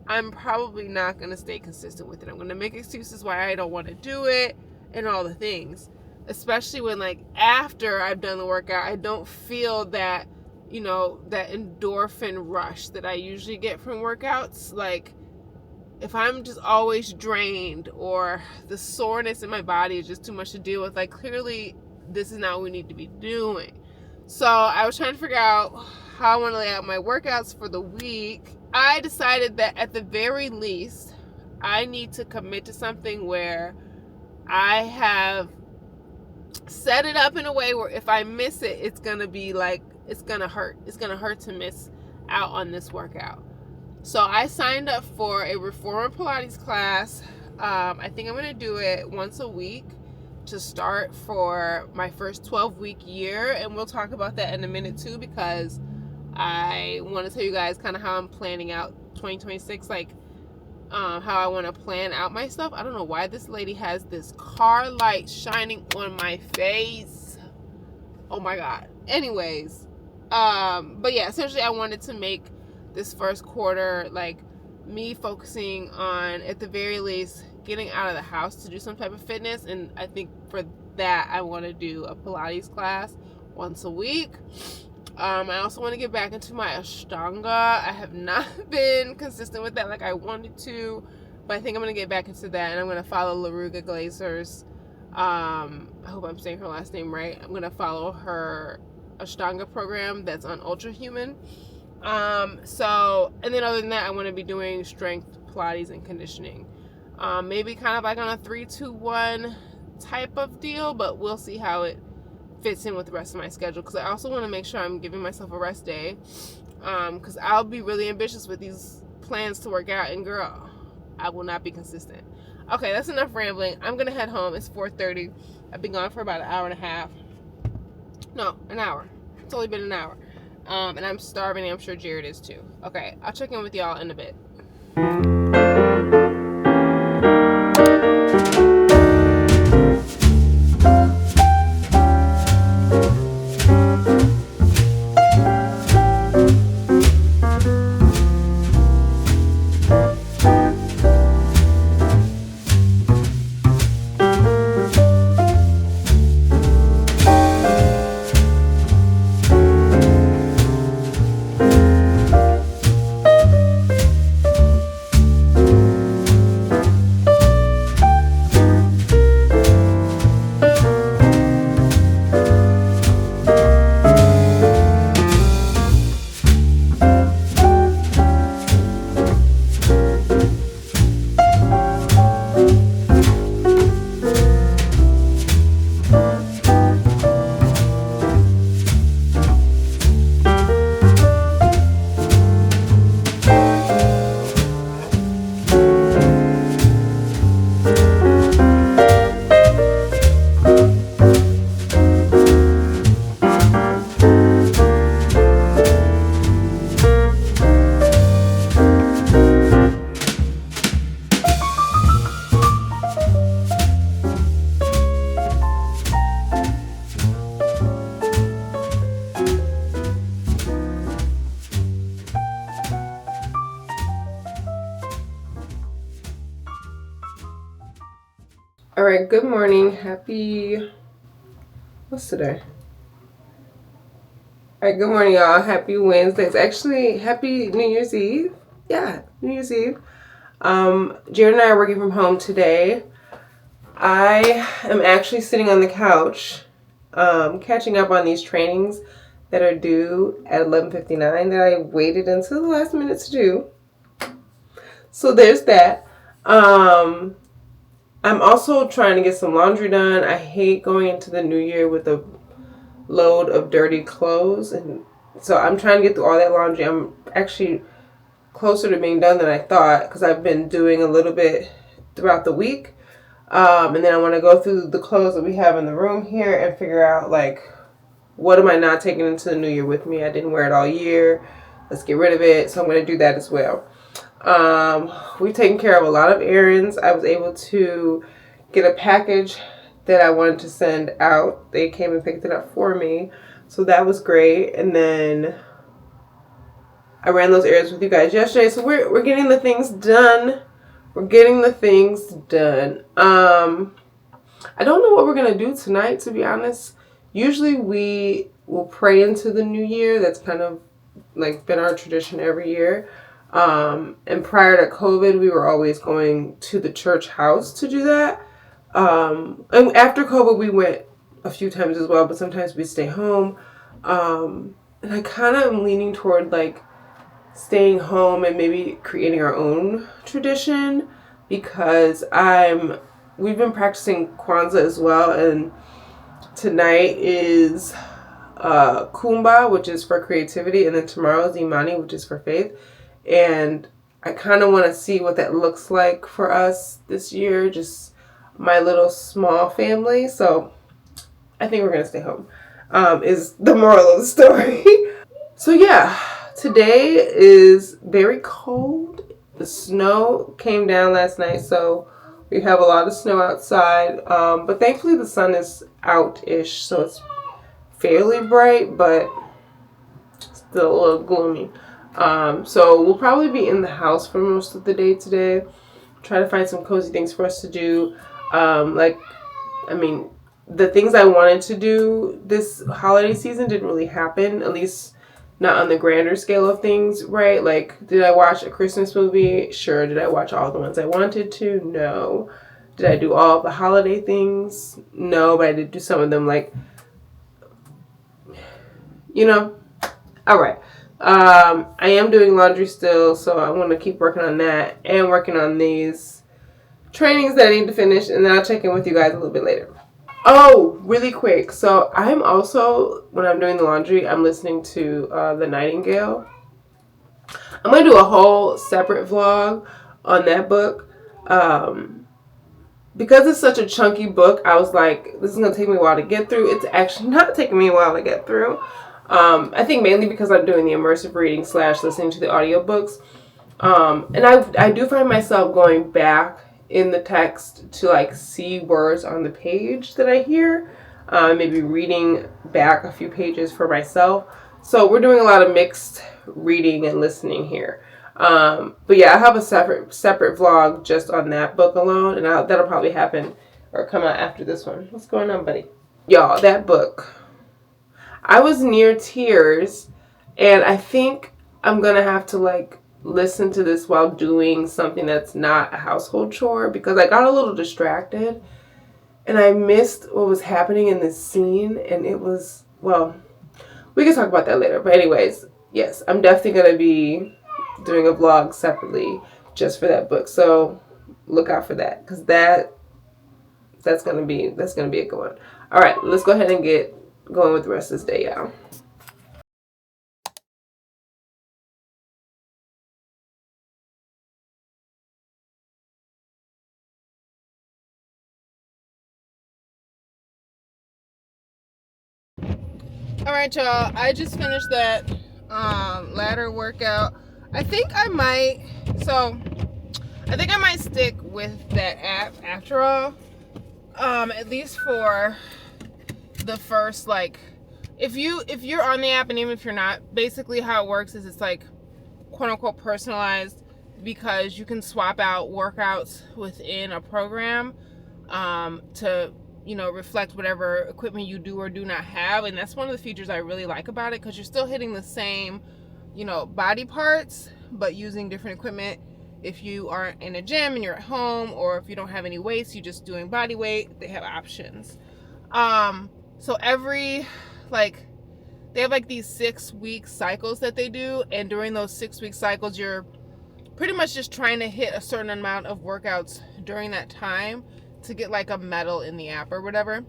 Speaker 1: I'm probably not going to stay consistent with it. I'm going to make excuses why I don't want to do it and all the things. Especially when, like, after I've done the workout, I don't feel that, you know, that endorphin rush that I usually get from workouts. Like, if I'm just always drained or the soreness in my body is just too much to deal with, like, clearly this is not what we need to be doing. So I was trying to figure out how I want to lay out my workouts for the week. I decided that at the very least, I need to commit to something where I have set it up in a way where if I miss it, it's going to be like, it's going to hurt. It's going to hurt to miss out on this workout. So I signed up for a reformer Pilates class. I think I'm going to do it once a week to start for my first 12-week year. And we'll talk about that in a minute too, because I want to tell you guys kind of how I'm planning out 2026, like how I want to plan out my stuff. I don't know why this lady has this car light shining on my face. Oh my God. Anyways, but yeah, essentially I wanted to make this first quarter like me focusing on, at the very least, getting out of the house to do some type of fitness. And I think for that I want to do a Pilates class once a week. I also want to get back into my Ashtanga. I have not been consistent with that like I wanted to, but I think I'm going to get back into that, and I'm going to follow Laruga Glazer's, I hope I'm saying her last name right. I'm going to follow her Ashtanga program that's on Ultra Human. And then other than that, I want to be doing strength, Pilates, and conditioning. Maybe kind of like on a 3-2-1 type of deal, but we'll see how it fits in with the rest of my schedule, because I also want to make sure I'm giving myself a rest day, because I'll be really ambitious with these plans to work out, and girl, I will not be consistent. Okay, that's enough rambling. I'm gonna head home. It's 4:30. I've been gone for about an hour and a half. No, an hour. It's only been an hour, and I'm starving, and I'm sure Jared is too. Okay, I'll check in with y'all in a bit. All right, good morning. What's today? All right, good morning, y'all. Happy Wednesday. It's actually happy New Year's Eve. Yeah, New Year's Eve. Jared and I are working from home today. I am actually sitting on the couch, catching up on these trainings that are due at 11:59 that I waited until the last minute to do. So there's that. I'm also trying to get some laundry done. I hate going into the new year with a load of dirty clothes, and so I'm trying to get through all that laundry. I'm actually closer to being done than I thought because I've been doing a little bit throughout the week. And then I want to go through the clothes that we have in the room here and figure out, like, what am I not taking into the new year with me? I didn't wear it all year. Let's get rid of it. So I'm going to do that as well. We've taken care of a lot of errands. I was able to get a package that I wanted to send out. They came and picked it up for me. So that was great. And then I ran those errands with you guys yesterday. So we're getting the things done. We're getting the things done. I don't know what we're going to do tonight, to be honest. Usually we will pray into the new year. That's kind of like been our tradition every year. And prior to COVID, we were always going to the church house to do that. And after COVID, we went a few times as well, but sometimes we stay home. And I kind of am leaning toward like staying home and maybe creating our own tradition because we've been practicing Kwanzaa as well, and tonight is Kumba, which is for creativity, and then tomorrow is Imani, which is for faith. And I kind of want to see what that looks like for us this year, just my little small family. So I think we're going to stay home, is the moral of the story. So yeah, today is very cold. The snow came down last night, so we have a lot of snow outside. But thankfully the sun is out-ish, so it's fairly bright, but still a little gloomy. So we'll probably be in the house for most of the day today. Try to find some cozy things for us to do. The things I wanted to do this holiday season didn't really happen, at least not on the grander scale of things, right? Like, did I watch a Christmas movie? Sure. Did I watch all the ones I wanted to? No. Did I do all the holiday things? No, but I did do some of them, like, all right. I am doing laundry still, so I want to keep working on that and working on these trainings that I need to finish, and then I'll check in with you guys a little bit later. Oh, really quick. So I'm also, when I'm doing the laundry, I'm listening to The Nightingale. I'm going to do a whole separate vlog on that book. Because it's such a chunky book, I was like, this is going to take me a while to get through. It's actually not taking me a while to get through. I think mainly because I'm doing the immersive reading / listening to the audiobooks. And I do find myself going back in the text to like see words on the page that I hear, maybe reading back a few pages for myself. So we're doing a lot of mixed reading and listening here. But yeah, I have a separate vlog just on that book alone, and that'll probably happen or come out after this one. What's going on, buddy? Y'all, that book. I was near tears, and I think I'm gonna have to like listen to this while doing something that's not a household chore because I got a little distracted and I missed what was happening in this scene, and it was, well, we can talk about that later. But anyways, yes, I'm definitely gonna be doing a vlog separately just for that book, so look out for that because that's gonna be a good one. All right, let's go ahead and get going with the rest of this day, y'all. All right, y'all. I just finished that ladder workout. I think I might stick with that app after all. At least for the first, like, if you're on the app and even if you're not, basically how it works is it's like quote unquote personalized because you can swap out workouts within a program. to, you know, reflect whatever equipment you do or do not have. And that's one of the features I really like about it, because you're still hitting the same, you know, body parts, but using different equipment. If you aren't in a gym and you're at home, or if you don't have any weights, you're just doing body weight, they have options. So every, like, they have like these 6-week cycles that they do, and during those 6-week cycles, you're pretty much just trying to hit a certain amount of workouts during that time to get like a medal in the app or whatever.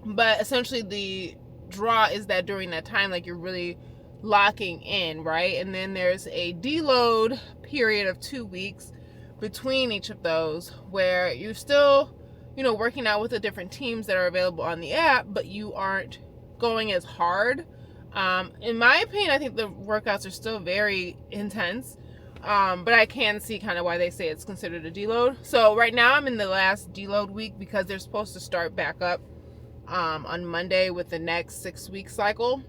Speaker 1: But essentially the draw is that during that time, like, you're really locking in, right? And then there's a deload period of 2 weeks between each of those, where you're still, you know, working out with the different teams that are available on the app, but you aren't going as hard. In my opinion, I think the workouts are still very intense, but I can see kind of why they say it's considered a deload. So right now I'm in the last deload week, because they're supposed to start back up on Monday with the next 6-week cycle.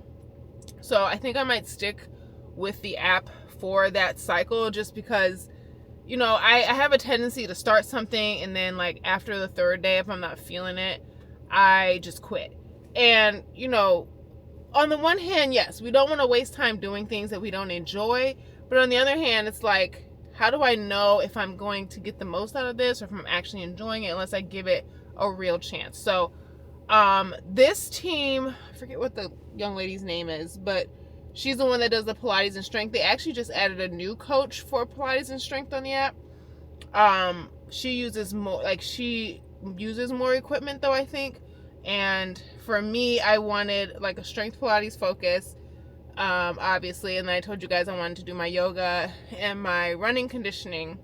Speaker 1: So I think I might stick with the app for that cycle, just because, you know, I have a tendency to start something and then, like, after the 3rd day, if I'm not feeling it, I just quit. And, you know, on the one hand, yes, we don't want to waste time doing things that we don't enjoy. But on the other hand, it's like, how do I know if I'm going to get the most out of this, or if I'm actually enjoying it, unless I give it a real chance? So this team, I forget what the young lady's name is, but she's the one that does the Pilates and strength. They actually just added a new coach for Pilates and strength on the app. She uses more equipment though, I think. And for me, I wanted like a strength Pilates focus, obviously. And then I told you guys I wanted to do my yoga and my running conditioning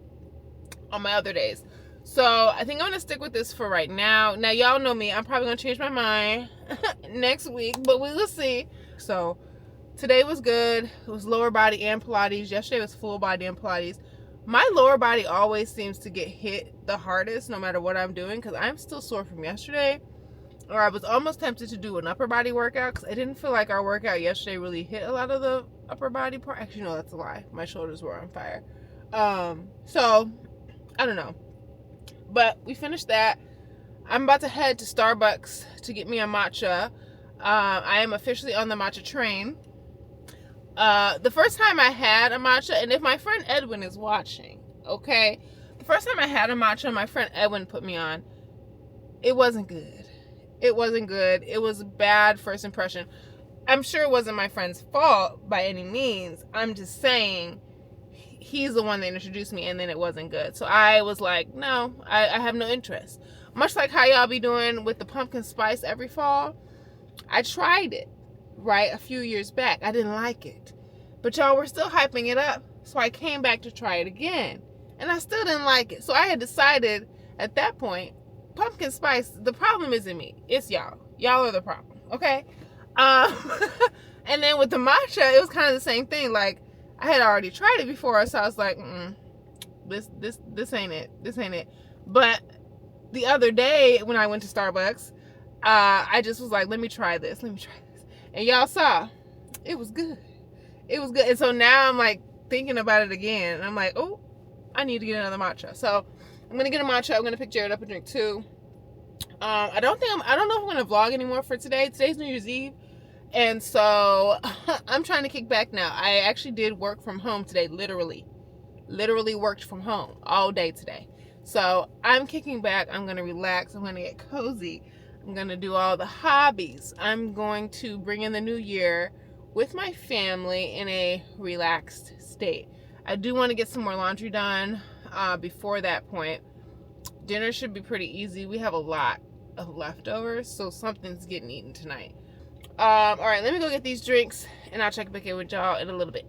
Speaker 1: on my other days. So I think I'm going to stick with this for right now. Now, y'all know me. I'm probably going to change my mind next week, but we will see. So today was good. It was lower body and Pilates. Yesterday was full body and Pilates. My lower body always seems to get hit the hardest no matter what I'm doing, because I'm still sore from yesterday. Or I was almost tempted to do an upper body workout, because I didn't feel like our workout yesterday really hit a lot of the upper body part. Actually, no, that's a lie. My shoulders were on fire. So I don't know. But we finished that. I'm about to head to Starbucks to get me a matcha. I am officially on the matcha train. The first time I had a matcha, and if my friend Edwin is watching, okay, the first time I had a matcha, my friend Edwin put me on, it wasn't good. It wasn't good. It was a bad first impression. I'm sure it wasn't my friend's fault by any means. I'm just saying, he's the one that introduced me, and then it wasn't good. So I was like, no, I have no interest. Much like how y'all be doing with the pumpkin spice every fall. I tried it, right, a few years back. I didn't like it. But y'all were still hyping it up. So I came back to try it again. And I still didn't like it. So I had decided at that point, pumpkin spice, the problem isn't me. It's y'all. Y'all are the problem, okay? And then with the matcha, it was kind of the same thing. Like, I had already tried it before, so I was like, this ain't it. This ain't it. But the other day when I went to Starbucks, I just was like, let me try this. And y'all saw, it was good. It was good. And so now I'm like thinking about it again. And I'm like, oh, I need to get another matcha. So I'm going to get a matcha. I'm going to pick Jared up and drink 2. I don't know if I'm going to vlog anymore for today. Today's New Year's Eve. And so I'm trying to kick back now. I actually did work from home today, literally worked from home all day today. So I'm kicking back. I'm going to relax. I'm going to get cozy. I'm going to do all the hobbies. I'm going to bring in the new year with my family in a relaxed state. I do want to get some more laundry done before that point. Dinner should be pretty easy. We have a lot of leftovers, so something's getting eaten tonight. All right, let me go get these drinks, and I'll check back in with y'all in a little bit.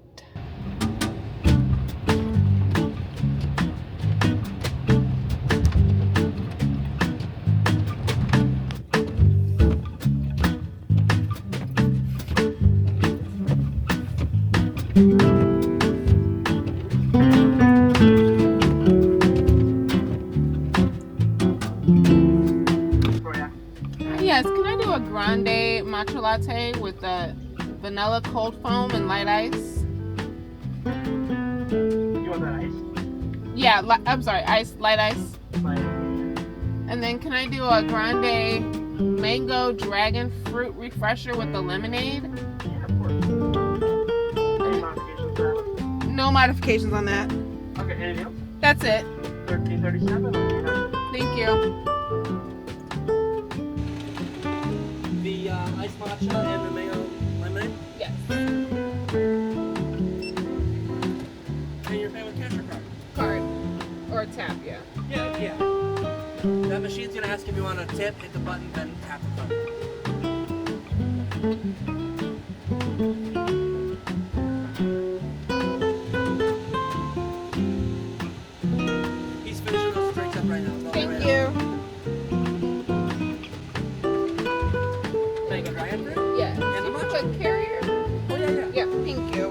Speaker 1: Yes, can I do a grande matcha latte with the vanilla cold foam and light ice?
Speaker 5: You want that ice?
Speaker 1: Yeah, I'm sorry, light ice.
Speaker 5: Like,
Speaker 1: And then can I do a grande mango dragon fruit refresher with the lemonade?
Speaker 5: Yeah, of course. Any modifications for that?
Speaker 1: No modifications on that.
Speaker 5: Okay, anything else?
Speaker 1: That's it.
Speaker 5: 1337.
Speaker 1: Thank you.
Speaker 5: The ice matcha and the mango lemonade.
Speaker 1: Yes.
Speaker 5: And you're paying with cash or card?
Speaker 1: Card. Or tap, yeah.
Speaker 5: Yeah. That machine's gonna ask if you want to tip, hit the button, then tap the button. He's finishing those drinks up right now.
Speaker 1: Thank you.
Speaker 5: Mango dragon fruit?
Speaker 1: Yeah.
Speaker 5: And the matcha.
Speaker 1: Quick carrier.
Speaker 5: Oh yeah.
Speaker 1: Yeah, thank you.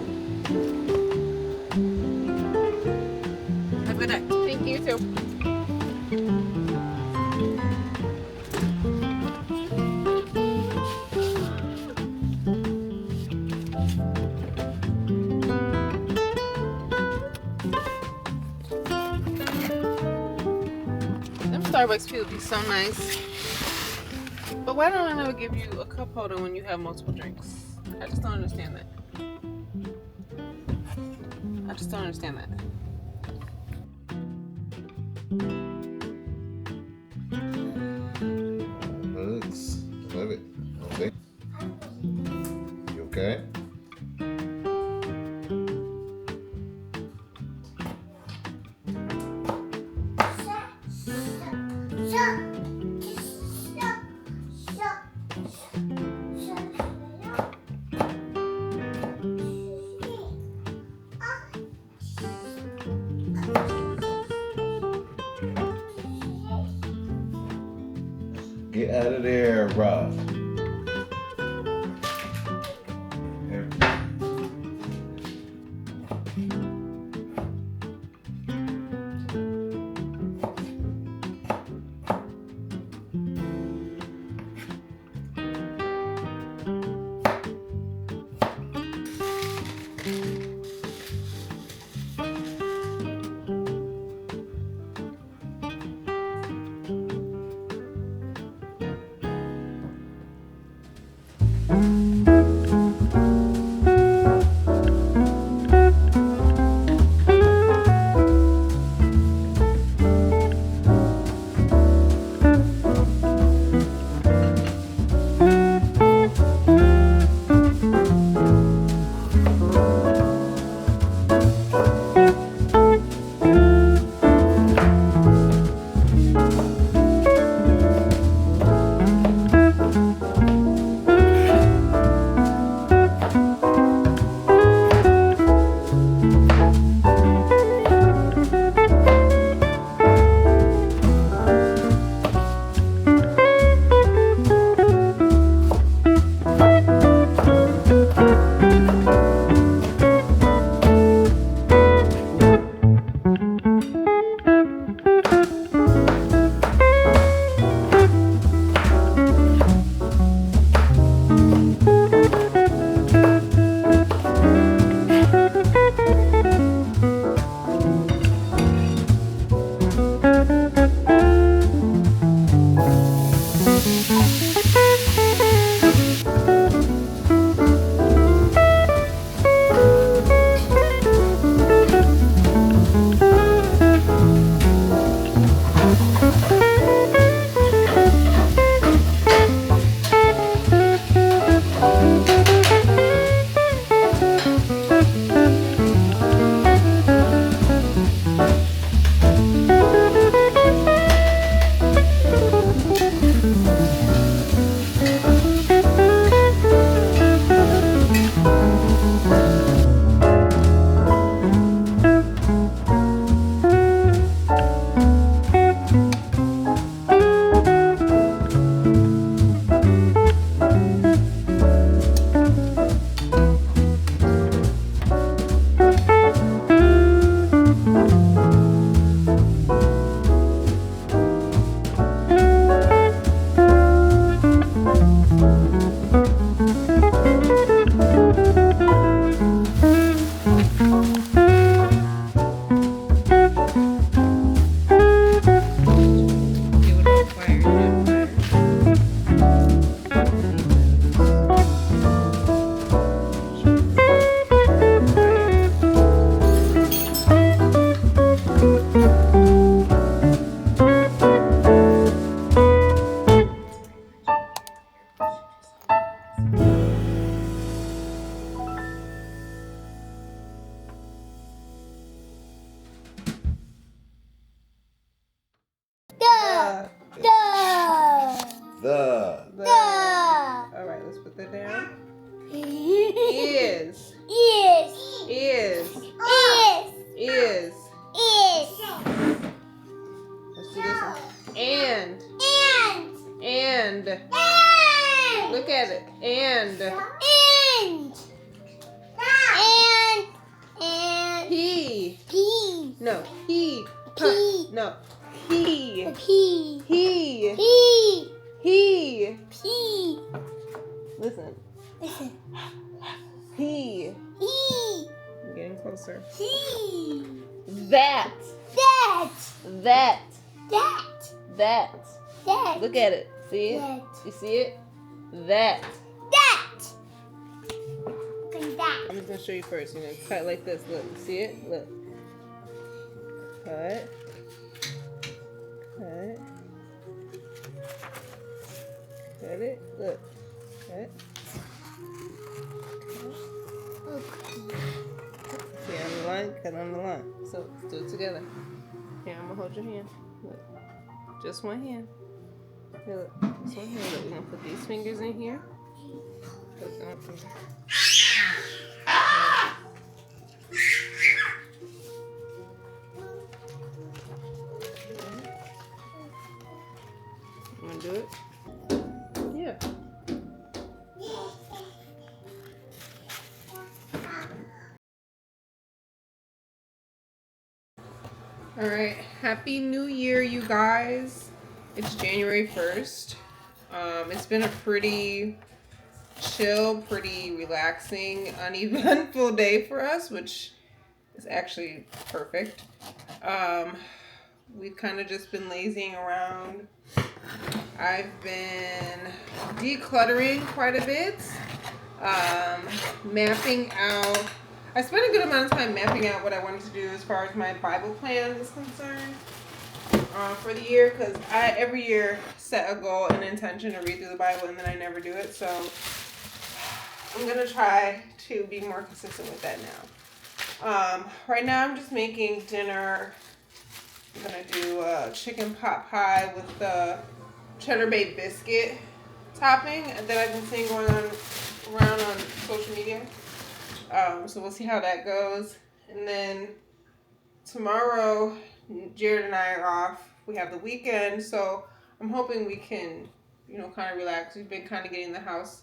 Speaker 5: Have a good day.
Speaker 1: Thank you too. Them Starbucks people be so nice. But why don't I never give you a cup holder when you have multiple drinks? I just don't understand that. I just don't understand that.
Speaker 3: Looks. Love it. Okay. You okay? Get out of there, Rob. The.
Speaker 1: All right, let's put that down. Is. Let's do this one. And. Look at it. And. He. No. He. No. He. Listen. He. I'm getting closer. That. Look at it. See it? You see it? That. I'm just gonna show you first. You know, cut like this. Look, you see it? Look. Cut. Cut it. Look. Cut. See on the line? Cut on the line. So let's do it together. Here, I'm gonna hold your hand. Look. Just one hand. Here, look. Just one hand. Look, we're gonna put these fingers in here. Put them up here. You wanna do it? Yeah. All right, Happy New Year, you guys. It's January 1st. It's been a pretty chill, pretty relaxing, uneventful day for us, which is actually perfect. We've kind of just been lazying around. I've been decluttering quite a bit, mapping out. I spent a good amount of time mapping out what I wanted to do as far as my Bible plan is concerned for the year, because I every year set a goal and intention to read through the Bible, and then I never do it. So I'm going to try to be more consistent with that now. Right now I'm just making dinner. I'm going to do a chicken pot pie with the cheddar bay biscuit topping that I've been seeing going on around on social media. So we'll see how that goes. And then tomorrow, Jared and I are off. We have the weekend, so I'm hoping we can, kind of relax. We've been kind of getting the house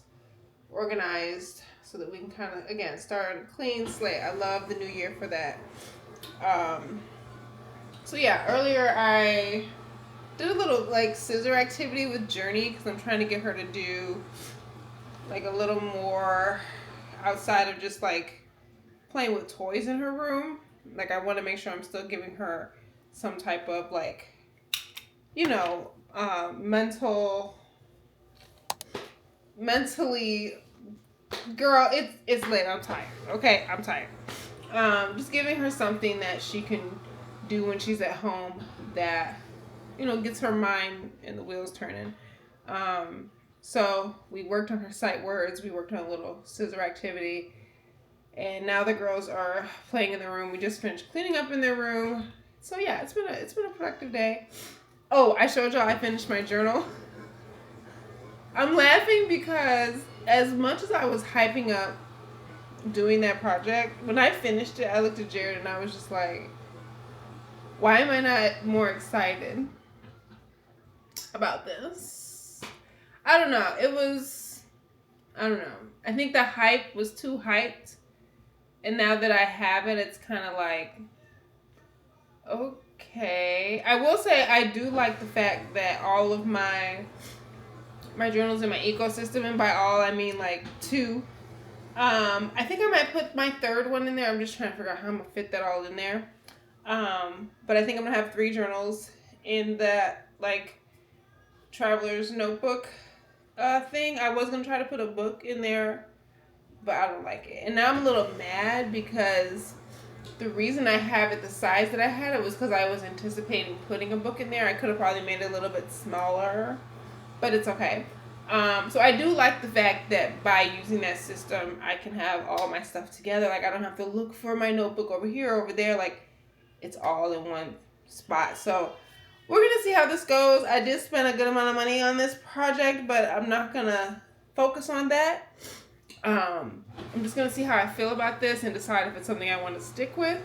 Speaker 1: organized so that we can kind of, again, start a clean slate. I love the new year for that. So yeah, earlier I did a little scissor activity with Journey because I'm trying to get her to do a little more outside of just playing with toys in her room. I want to make sure I'm still giving her some type of mentally, girl, it's late. I'm tired. Okay, I'm tired. Just giving her something that she can do when she's at home that gets her mind and the wheels turning. So we worked on her sight words. We worked on a little scissor activity. And now the girls are playing in the room. We just finished cleaning up in their room. So yeah, it's been a productive day. Oh, I showed y'all I finished my journal. I'm laughing because as much as I was hyping up doing that project, when I finished it, I looked at Jared and I was just like, why am I not more excited about this? I don't know. I don't know. I think the hype was too hyped. And now that I have it, it's kind of okay. I will say I do like the fact that all of my journals in my ecosystem, and by all I mean 2. I think I might put my third one in there. I'm just trying to figure out how I'm going to fit that all in there. But I think I'm going to have 3 journals in that traveler's notebook thing. I was going to try to put a book in there, but I don't like it. And now I'm a little mad because the reason I have it the size that I had it was because I was anticipating putting a book in there. I could have probably made it a little bit smaller, but it's okay. So I do like the fact that by using that system, I can have all my stuff together. I don't have to look for my notebook over here or over there. It's all in one spot. So we're gonna see how this goes. I did spend a good amount of money on this project, but I'm not gonna focus on that. I'm just gonna see how I feel about this and decide if it's something I want to stick with.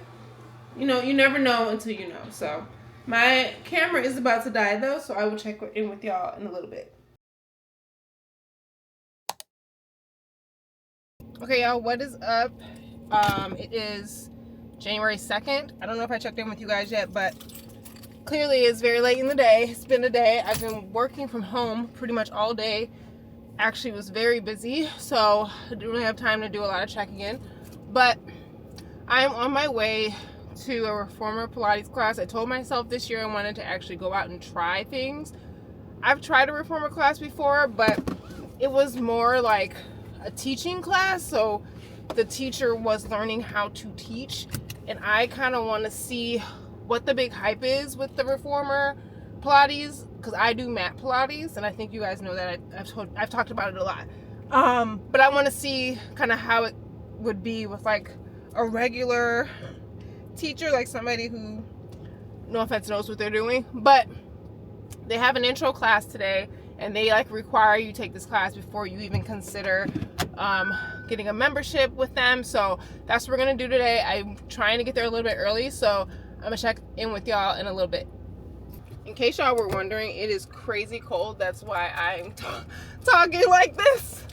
Speaker 1: You know, you never know until you know. So my camera is about to die though, so I will check in with y'all in a little bit. Okay, y'all, what is up? It is January 2nd. I don't know if I checked in with you guys yet, but clearly it's very late in the day. It's been a day. I've been working from home pretty much all day. Actually was very busy, so I didn't really have time to do a lot of checking in. But I'm on my way to a reformer Pilates class. I told myself this year I wanted to actually go out and try things. I've tried a reformer class before, but it was more like a teaching class, so the teacher was learning how to teach, and I kind of want to see what the big hype is with the reformer Pilates, because I do mat Pilates, and I think you guys know that I've talked about it a lot. But I want to see kind of how it would be with like a regular teacher, like somebody who, no offense, knows what they're doing. But they have an intro class today, and they like require you take this class before you even consider getting a membership with them. So that's what we're gonna do today. I'm trying to get there a little bit early, so I'm gonna check in with y'all in a little bit. In case y'all were wondering, it is crazy cold. That's why I'm talking like this.